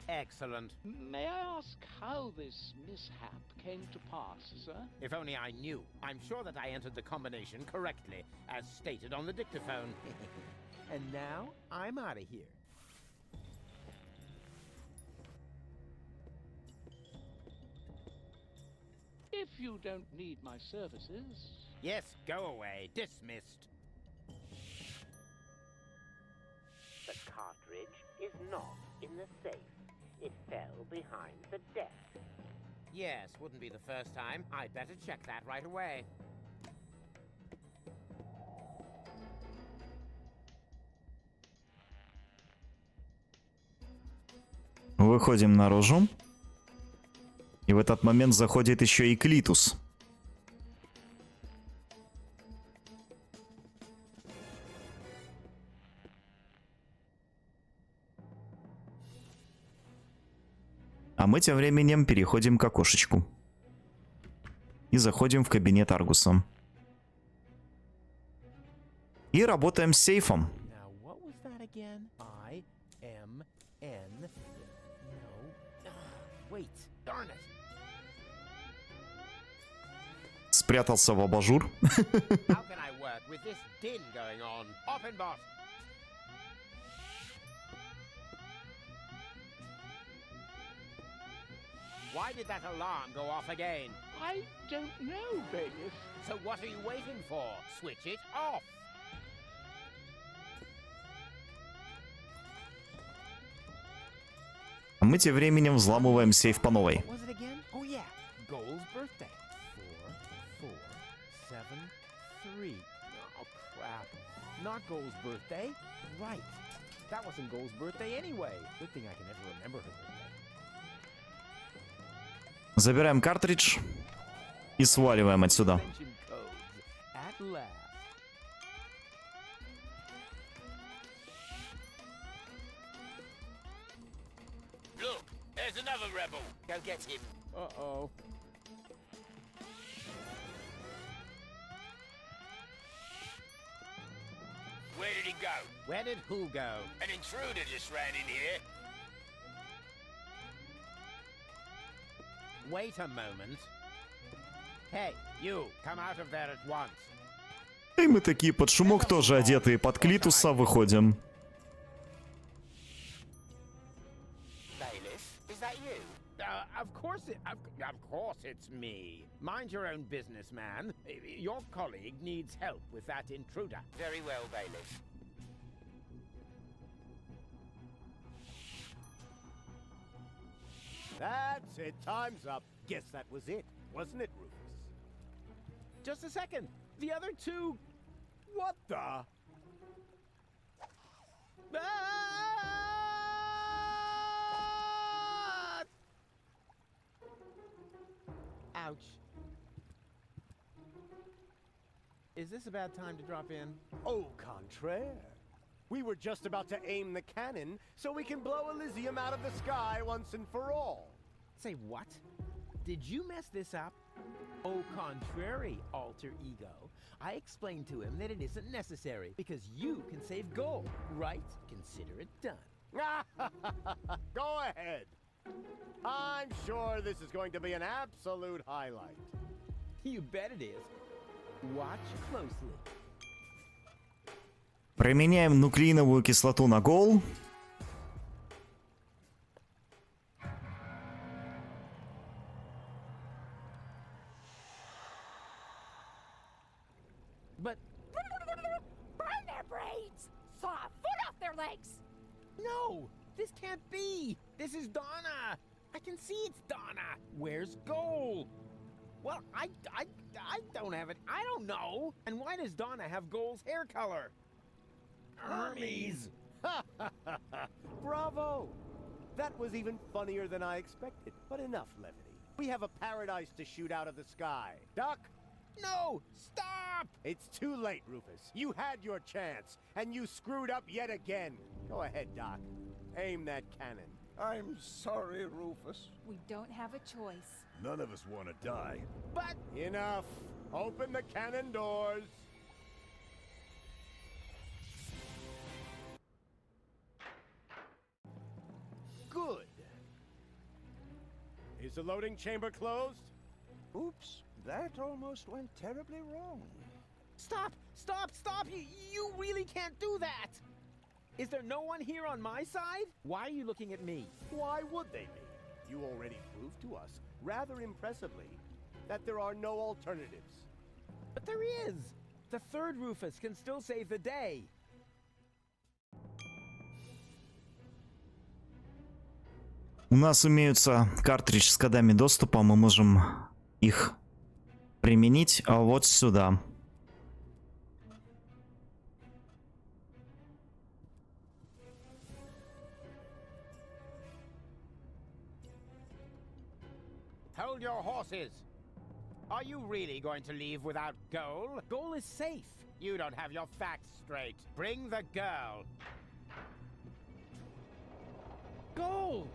Excellent. May I ask how this mishap came to pass, sir? If only I knew. I'm sure that I entered the combination correctly, as stated on the dictaphone. And now I'm out of here. If you don't need my services, Yes, go away. Dismissed. The cartridge is not in the safe. It fell behind the desk. Yes, wouldn't be the first time. I'd better check that right away. Выходим наружу. И в этот момент заходит еще и Клитус. А мы тем временем переходим к окошечку. И заходим в кабинет Аргуса. И работаем с сейфом. Now, what was that again? I-M-N. No. Wait. Darn it. Спрятался в абажур. How can I work with this din going on? Offenbot! Why did that alarm go off again? I don't know, bailiff. So what are you waiting for? Switch it off! А мы тем временем взламываем сейф по новой. What was it again? Oh, yeah. Goal's birthday. 4, 4, 7, 3. Oh, crap. Not Goal's birthday. Right. That wasn't Goal's birthday anyway. Good thing I can never remember her birthday. Забираем картридж и сваливаем отсюда. Mention codes. At last. Look, there's another rebel. Go get him. Uh-oh. Where did he go? Where did who go? An intruder just ran in here. Wait a moment. Hey, you, come out of there at once. И мы такие под шумок, тоже одетые под Клитуса, выходим. Bailiff, is that you? Of course it's me. Mind your own business, man. Your colleague needs help with that intruder. Very well, Bailiff. That's it. Time's up. Guess that was it, wasn't it, Rufus? Just a second. The other two... What the... Ah! Ouch. Is this a bad time to drop in? Au contraire. We were just about to aim the cannon so we can blow Elysium out of the sky once and for all. Say what? Did you mess this up? Au contrary, alter ego. I explained to him that it isn't necessary because you can save gold, right? Consider it done. Go ahead. I'm sure this is going to be an absolute highlight. You bet it is. Watch closely. Применяем нуклеиновую кислоту на гол. But Burn their brains! Saw a foot off their legs! no, this can't be. This is Donna. I can see it's Donna. Where's Goal? Well, I don't have it. I don't know. And why does Donna have Goal's hair color? Hermes. Bravo! That was even funnier than I expected. But enough levity. We have a paradise to shoot out of the sky. Duck, No, stop! it's too late, Rufus. You had your chance, and you screwed up yet again. Go ahead, Doc. Aim that cannon. I'm sorry, Rufus. We don't have a choice. None of us want to die. But Enough. Open the cannon doors. Good. Is the loading chamber closed? Oops, that almost went terribly wrong. Stop! Stop! Stop! You really can't do that! Is there no one here on my side? Why are you looking at me? Why would they be? You already proved to us, rather impressively, that there are no alternatives. But there is! The third Rufus can still save the day. У нас имеются картридж с кодами доступа, мы можем их применить вот сюда. Hold your horses. Are you really going to leave without Goal? Goal is safe. You don't have your facts straight. Bring the girl. Goal!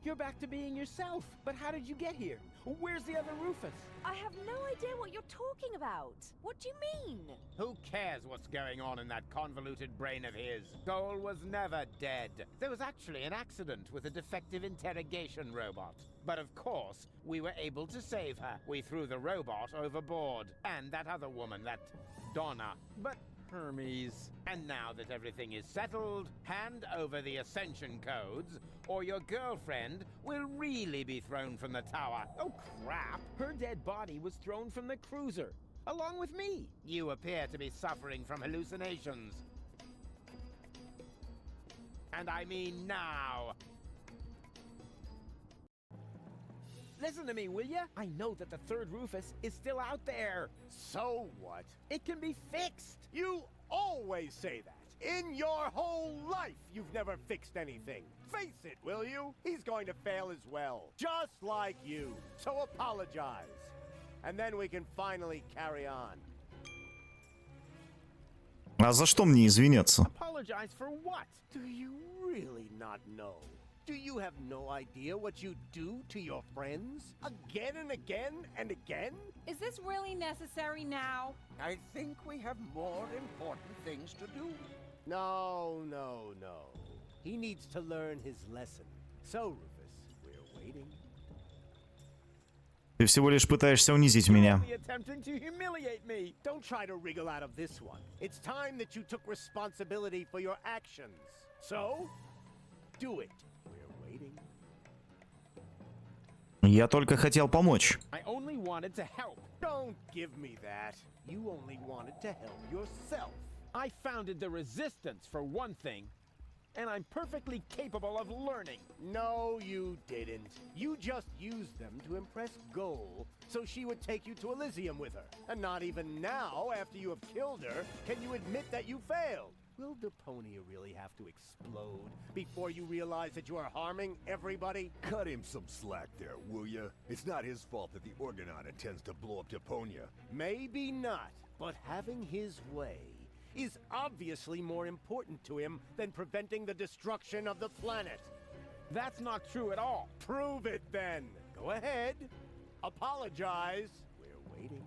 You're back to being yourself. But how did you get here? Where's the other Rufus? I have no idea what you're talking about. What do you mean? Who cares what's going on in that convoluted brain of his? Goal was never dead. There was actually an accident with a defective interrogation robot. But of course, we were able to save her. We threw the robot overboard. And that other woman, that Donna. But Hermes. And now that everything is settled, hand over the Ascension codes, or your girlfriend will really be thrown from the tower. Oh, crap! Her dead body was thrown from the cruiser, along with me. You appear to be suffering from hallucinations. And I mean now. Listen to me, will ya? I know that the third Rufus is still out there. So what? It can be fixed. You always say that. In your whole life, you've never fixed anything. Face it, will you? He's going to fail as well. Just like you. So apologize. And then we can finally carry on. А за что мне извиняться? Apologize for what? Do you really not know? Do you have no idea what you do to your friends? Again and again and again? Is this really necessary now? I think we have more important things to do. No. He needs to learn his lesson. So, Rufus, we're waiting. Ты всего лишь пытаешься унизить меня. Only attempting to humiliate me. Don't try to wriggle out of this one. It's time that you took responsibility for your actions. So, do it. We're waiting. Я только хотел помочь. I only wanted to help. Don't give me that. You only wanted to help yourself. I founded the Resistance, for one thing. And I'm perfectly capable of learning. No, you didn't. You just used them to impress Goal so she would take you to Elysium with her. And not even now, after you have killed her, can you admit that you failed. Will Deponia really have to explode before you realize that you are harming everybody? Cut him some slack there, will ya? It's not his fault that the Orgonaut intends to blow up Deponia. Maybe not, but having his way is obviously more important to him than preventing the destruction of the planet. That's not true at all. Prove it then. Go ahead. Apologize. We're waiting.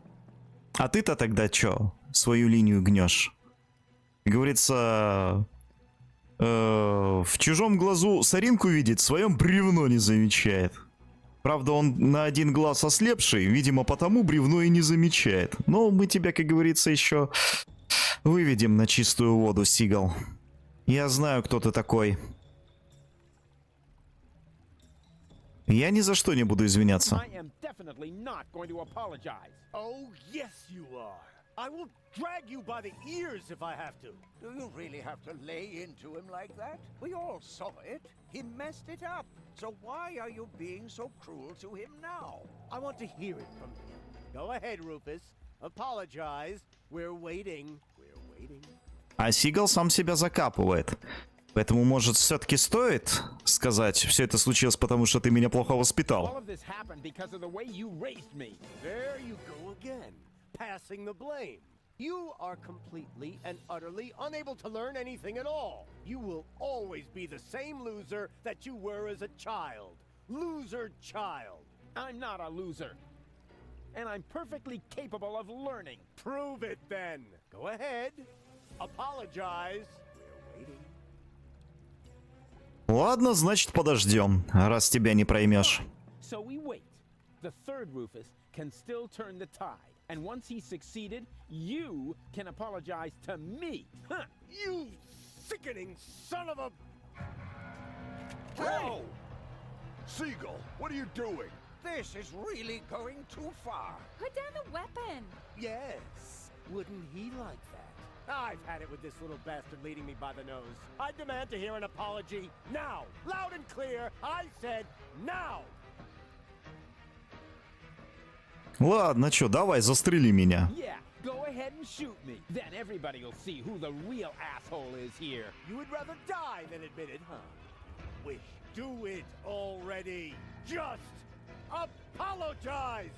А ты-то тогда чё? Свою линию гнешь? Как говорится, в чужом глазу соринку видит, в своем бревно не замечает. Правда, он на один глаз ослепший, видимо, потому бревно и не замечает. Но мы тебя, как говорится, еще выведем на чистую воду, Сигал. Я знаю, кто ты такой. Я ни за что не буду извиняться. I am definitely not going to apologize. Oh, yes, you are. I will drag you by the ears if I have to. Do you really have to lay into him like that? We all saw it. He messed it up. So why are you being so cruel to him now? I want to hear it from him. Go ahead, Rufus. Apologize. We're waiting. We're waiting. А Сигал сам себя закапывает. Поэтому, может, все-таки стоит сказать, все это случилось, потому что ты меня плохо All воспитал. of this happened because of the way you raised me. There you go again, passing the blame. You are completely and utterly unable to learn anything at all. You will always be the same loser that you were as a child. Loser child. I'm not a loser. And I'm perfectly capable of learning. Prove it then. Go ahead. Apologize. We're waiting. Ладно, значит, подождем, раз тебя не проймешь. So we wait. The third Rufus can still turn the tide. And once he's succeeded, you can apologize to me. Huh. You sickening son of a... Whoa! Seagull, what are you doing? This is really going too far. Put down the weapon. Yes. Wouldn't he like that? I've had it with this little bastard leading me by the nose. I demand to hear an apology now. Loud and clear. I said now. Ладно, чё, давай, застрели меня. Yeah, go ahead and shoot me. Then everybody will see who the real asshole is here. You would rather die than admit it, huh? Wish. Do it already. Just apologize.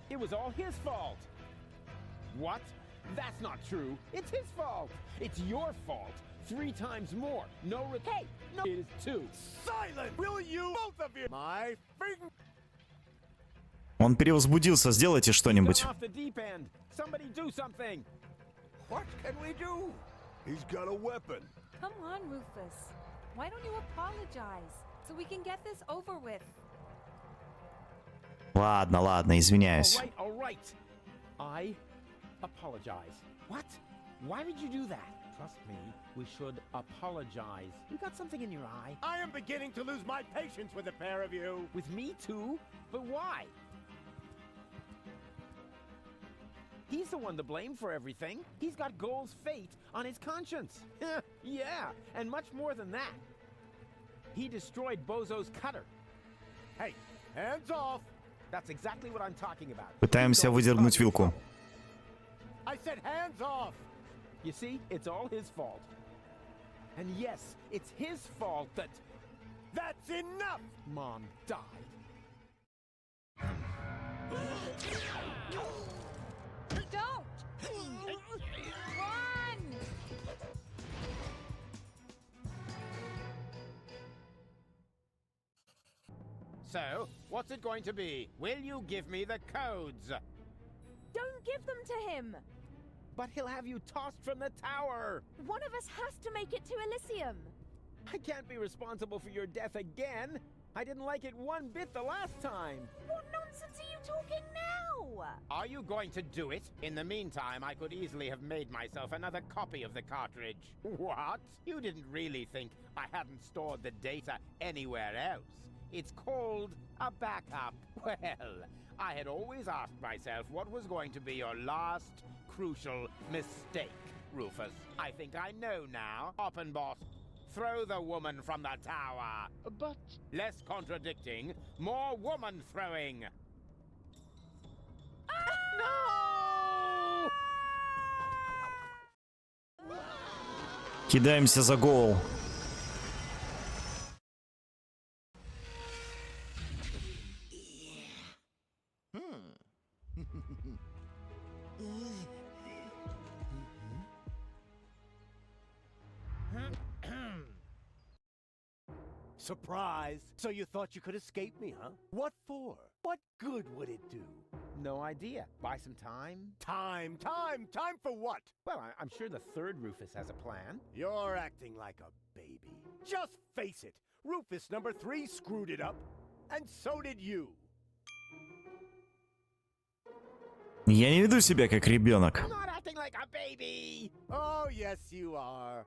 It was all his fault. What? That's not true. It's his fault. It's your fault. 3 times more. No Hey, no, it is 2. Silent! Will you, both of you? My finger. Он перевозбудился, сделайте что-нибудь. Gone off the deep end. Somebody do something. What can we do? He's got a weapon. Come on, Rufus. Why don't you apologize so we can get this over with? Ладно, ладно, извиняюсь. All right. I apologize. What? Why did you do that? Trust me, we should apologize. You got something in your eye? I am beginning to lose my patience with the pair of you. With me too? But why? He's the one to blame for everything. He's got Goal's fate on his conscience. Yeah, and much more than that. He destroyed Bozo's cutter. Hey, hands off. That's exactly what I'm talking about. Пытаемся выдернуть вилку. I said hands off. You see, it's all his fault. And yes, it's his fault that That's enough. Mom died. Don't! Run! So, what's it going to be? Will you give me the codes? Don't give them to him! But he'll have you tossed from the tower. One of us has to make it to Elysium. I can't be responsible for your death again. I didn't like it one bit the last time. What nonsense are you talking now? Are you going to do it? In the meantime, I could easily have made myself another copy of the cartridge. What? You didn't really think I hadn't stored the data anywhere else? It's called a backup. Well, I had always asked myself what was going to be your last crucial mistake, Rufus. I think I know now. Oppenboss, throw the woman from the tower. But... Less contradicting, more woman throwing. No! Кидаемся за Гоул. Surprise! So you thought you could escape me, huh? What for? What good would it do? No idea. Buy some time? Time for what? Well, I'm sure the third Rufus has a plan. You're acting like a baby. Just face it. Rufus number 3 screwed it up. And so did you. Я не веду себя как ребенок. I'm not acting like a baby. Oh, yes, you are.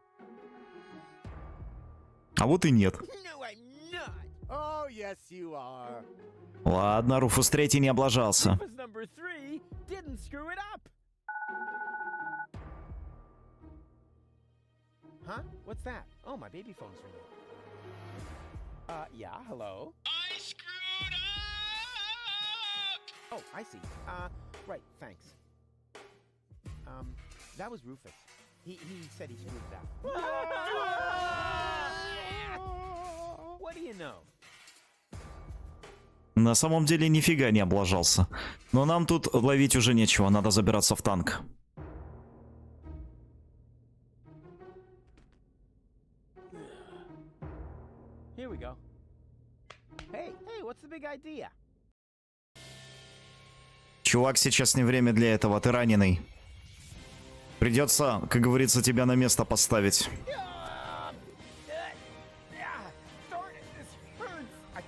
А вот и нет. No, I'm not. Oh, yes, you are. Ладно, Руфус третий не облажался. Rufus number 3 didn't screw it up. Huh? What's that? Oh, my baby phone's ringing. Yeah, hello? I screwed up! Oh, I see. Right, thanks. That was Rufus. He said he screwed it up. What do you know? На самом деле нифига не облажался. Но нам тут ловить уже нечего, надо забираться в танк. Here we go. Hey, what's the big idea? Чувак, сейчас не время для этого, ты раненый. Придется, как говорится, тебя на место поставить. Darn it, this hurts. I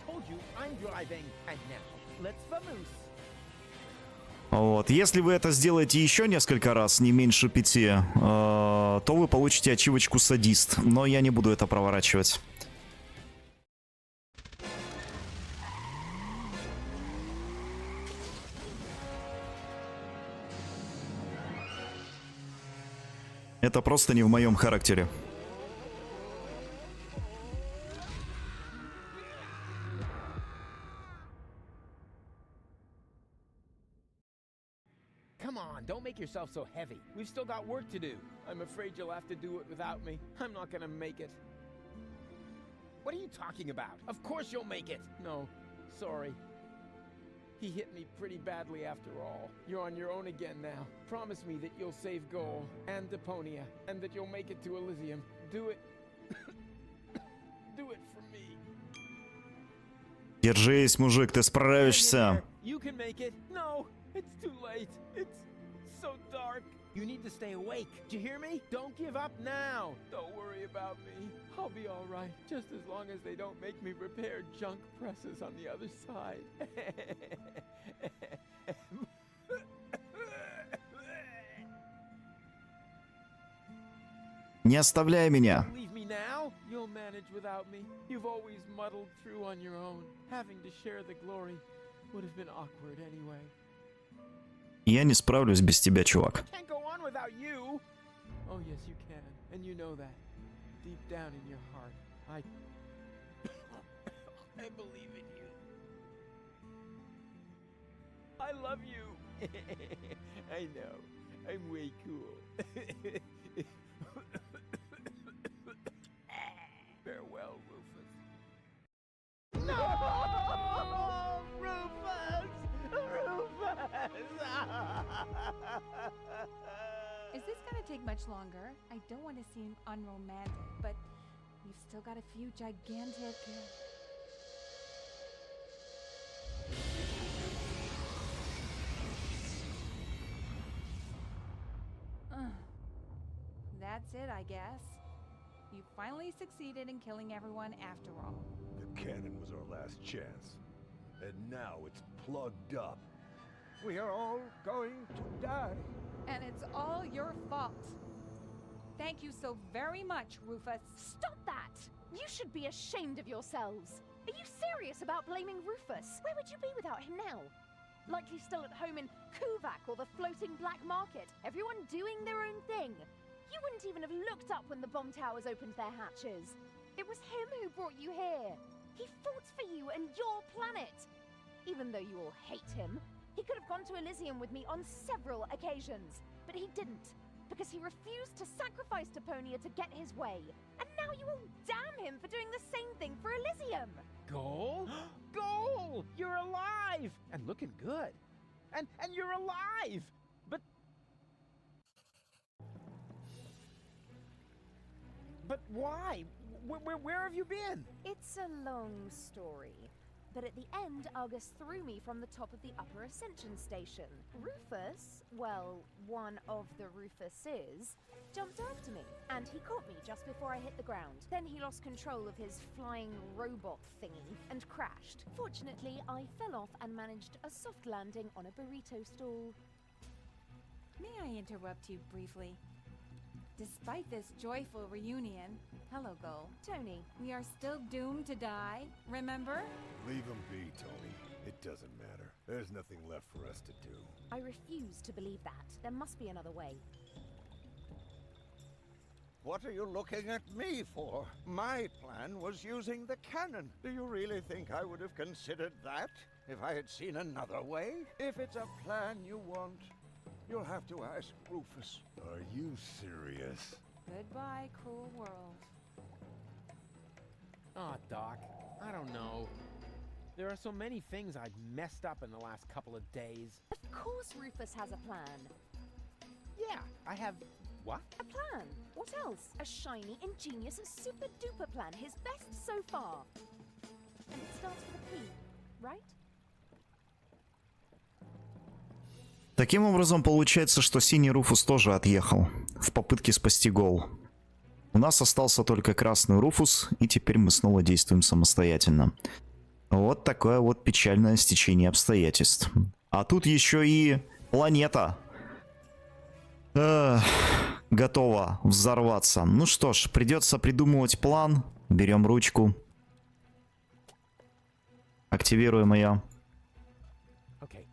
Вот. Если вы это сделаете еще несколько раз, не меньше 5, то вы получите ачивочку «Садист». Но я не буду это проворачивать. Это просто не в моем характере. Come on, don't make yourself so heavy. We've still got work to do. I'm afraid you'll have to do it without me. I'm not gonna make it. What are you talking about? Of course you'll make it. No, sorry. He hit me pretty badly after all. You're on your own again now. Promise me that you'll save Goal and Deponia, and that you'll make it to Elysium. Do it. Do it for me. Держись, мужик, ты справишься. You can make it. No, it's too late. It's so dark. You need to stay awake. Do you hear me? Don't give up now. Don't worry about me. I'll be all right, just as long as they don't make me repair junk presses on the other side. Не оставляй меня. Leave me now? You'll manage without me. You've always muddled through on your own. Having to share the glory would have been awkward anyway. Я не справлюсь без тебя, чувак. Can't go on without you. Oh yes, you can, and you know that. Deep down in your heart, I believe in you. I love you. I know. I'm way cool. Farewell, Rufus. No! Rufus! Rufus! Is this gonna take much longer? I don't want to seem unromantic, but you've still got a few gigantic... That's it, I guess. You finally succeeded in killing everyone after all. The cannon was our last chance. And now it's plugged up. We are all going to die. And it's all your fault. Thank you so very much, Rufus. Stop that! You should be ashamed of yourselves. Are you serious about blaming Rufus? Where would you be without him now? Likely still at home in Kuvak or the floating black market, everyone doing their own thing. You wouldn't even have looked up when the bomb towers opened their hatches. It was him who brought you here. He fought for you and your planet. Even though you all hate him, he could have gone to Elysium with me on several occasions. But he didn't, because he refused to sacrifice Deponia to get his way. And now you all damn him for doing the same thing for Elysium. Goal? Goal! You're alive! And looking good. And you're alive! But why? Where have you been? It's a long story. But at the end, Argus threw me from the top of the Upper Ascension Station. Rufus, well, one of the Rufuses, jumped after me, and he caught me just before I hit the ground. Then he lost control of his flying robot thingy and crashed. Fortunately, I fell off and managed a soft landing on a burrito stall. May I interrupt you briefly? Despite this joyful reunion, hello, Goal. Tony. We are still doomed to die, remember? Leave him be, Tony. It doesn't matter. There's nothing left for us to do. I refuse to believe that. There must be another way. What are you looking at me for? My plan was using the cannon. Do you really think I would have considered that if I had seen another way? If it's a plan you want, you'll have to ask Rufus. Are you serious? Goodbye, cruel world. Aw, Doc, I don't know. There are so many things I've messed up in the last couple of days. Of course Rufus has a plan. Yeah, I have... what? A plan. What else? A shiny, ingenious, super-duper plan. His best so far. And it starts with a P, right? Таким образом, получается, что Синий Руфус тоже отъехал в попытке спасти Гоул. У нас остался только Красный Руфус, и теперь мы снова действуем самостоятельно. Вот такое вот печальное стечение обстоятельств. А тут еще и Планета готова взорваться. Ну что ж, придется придумывать план. Берем ручку. Активируем ее. Okay,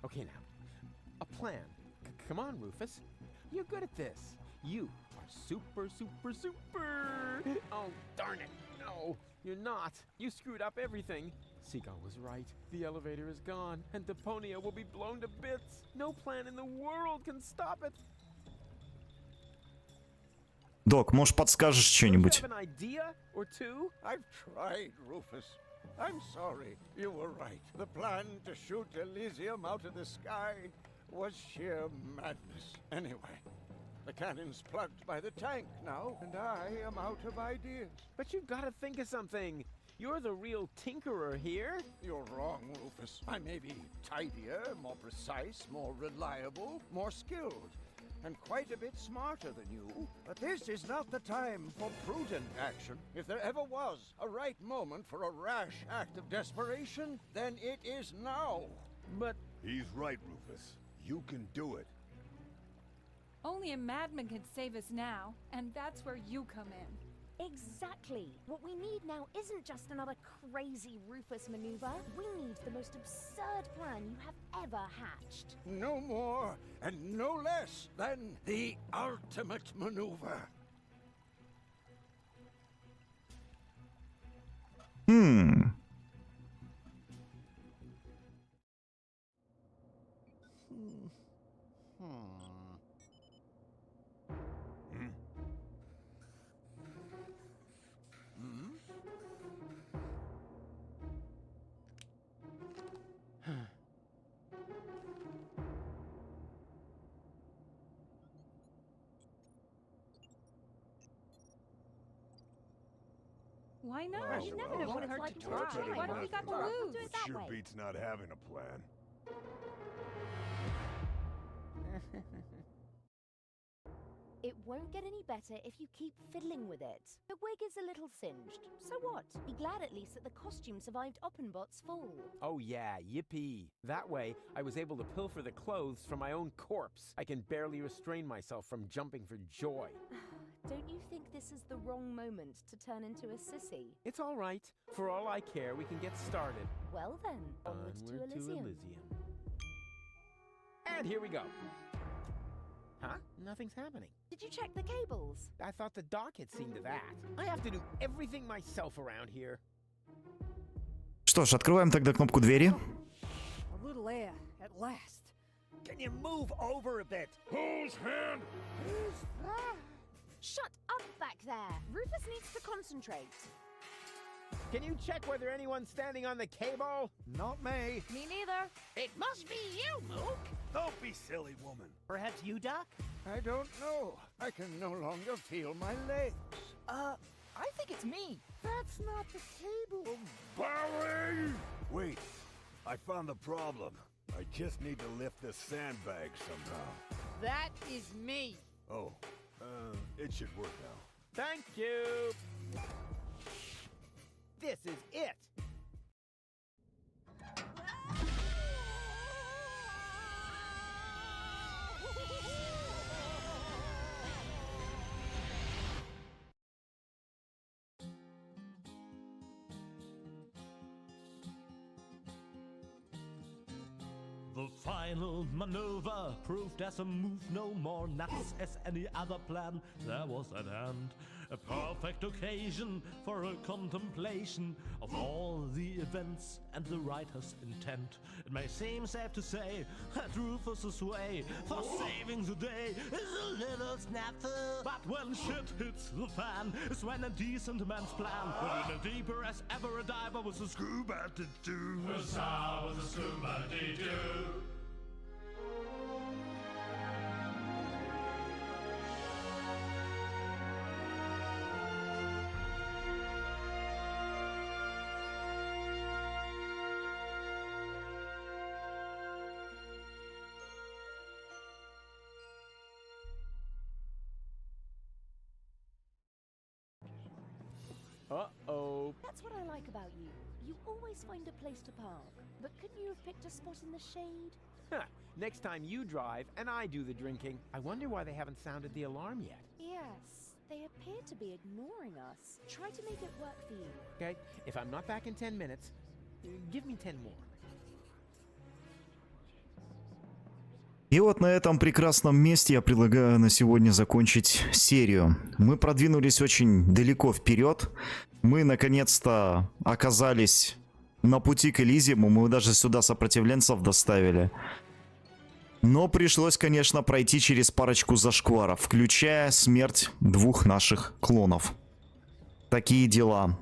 okay now. A plan. Come on, Rufus. You're good at this. You are super, super, super. Oh, darn it. No, you're not. You screwed up everything. Seagull was right. The elevator is gone, and Deponia will be blown to bits. No plan in the world can stop it. Док, может, подскажешь что-нибудь? Have an idea or two? I've tried, Rufus. I'm sorry. You were right. The plan to shoot Elysium out of the sky was sheer madness. Anyway, the cannon's plugged by the tank now, and I am out of ideas. But you've got to think of something. You're the real tinkerer here. You're wrong, Rufus. I may be tidier, more precise, more reliable, more skilled, and quite a bit smarter than you. But this is not the time for prudent action. If there ever was a right moment for a rash act of desperation, then it is now. But he's right, Rufus. You can do it. Only a madman can save us now, and that's where you come in. Exactly. What we need now isn't just another crazy Rufus maneuver. We need the most absurd plan you have ever hatched. No more and no less than the ultimate maneuver. Why not? Oh, You well, never know what well, it's like to well, try. better What have not we got to try. lose? Do it that Sure way. beats not having a plan. It won't get any better if you keep fiddling with it. The wig is a little singed. So what? Be glad at least that the costume survived Oppenbot's fall. oh yeah, yippee. That way, I was able to pilfer the clothes from my own corpse. I can barely restrain myself from jumping for joy. Don't you think this is the wrong moment to turn into a sissy? It's all right. For all I care, we can get started. Well then, onwards to Elysium. And here we go. Huh? Nothing's happening. Did you check the cables? I thought the doc had seen to that. I have to do everything myself around here. Что ж, открываем тогда кнопку двери. A little air, at last. Can you move over a bit? Whose hand? Shut up back there! Rufus needs to concentrate. Can you check whether anyone's standing on the cable? Not me. Me neither. It must be you, Mook. Don't be silly, woman. Perhaps you, Doc? I don't know. I can no longer feel my legs. I think it's me. That's not the cable. Barry! Wait, I found the problem. I just need to lift this sandbag somehow. That is me. Oh, it should work now. Thank you. This is it. The final maneuver proved as a move no more nuts as any other plan there was at hand. A perfect occasion for a contemplation of all the events and the writer's intent. It may seem safe to say that Rufus's way for saving the day is a little snafu. But when shit hits the fan is when a decent man's plan went in deeper as ever a diver was a scuba to do. Was a scuba to do. Uh-oh. That's what I like about you. You always find a place to park. But couldn't you have picked a spot in the shade? Huh. Next time you drive and I do the drinking. I wonder why they haven't sounded the alarm yet. Yes, they appear to be ignoring us. Try to make it work for you. Okay? If I'm not back in 10 minutes, give me 10 more. И вот на этом прекрасном месте я предлагаю на сегодня закончить серию. Мы продвинулись очень далеко вперед. Мы наконец-то оказались на пути к Элизиуму. Мы даже сюда сопротивленцев доставили. Но пришлось, конечно, пройти через парочку зашкваров, включая смерть 2 наших клонов. Такие дела.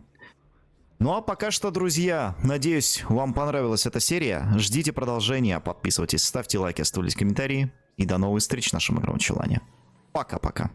Ну а пока что, друзья, надеюсь, вам понравилась эта серия. Ждите продолжения, подписывайтесь, ставьте лайки, оставляйте комментарии. И до новых встреч в нашем игровом чулане. Пока-пока.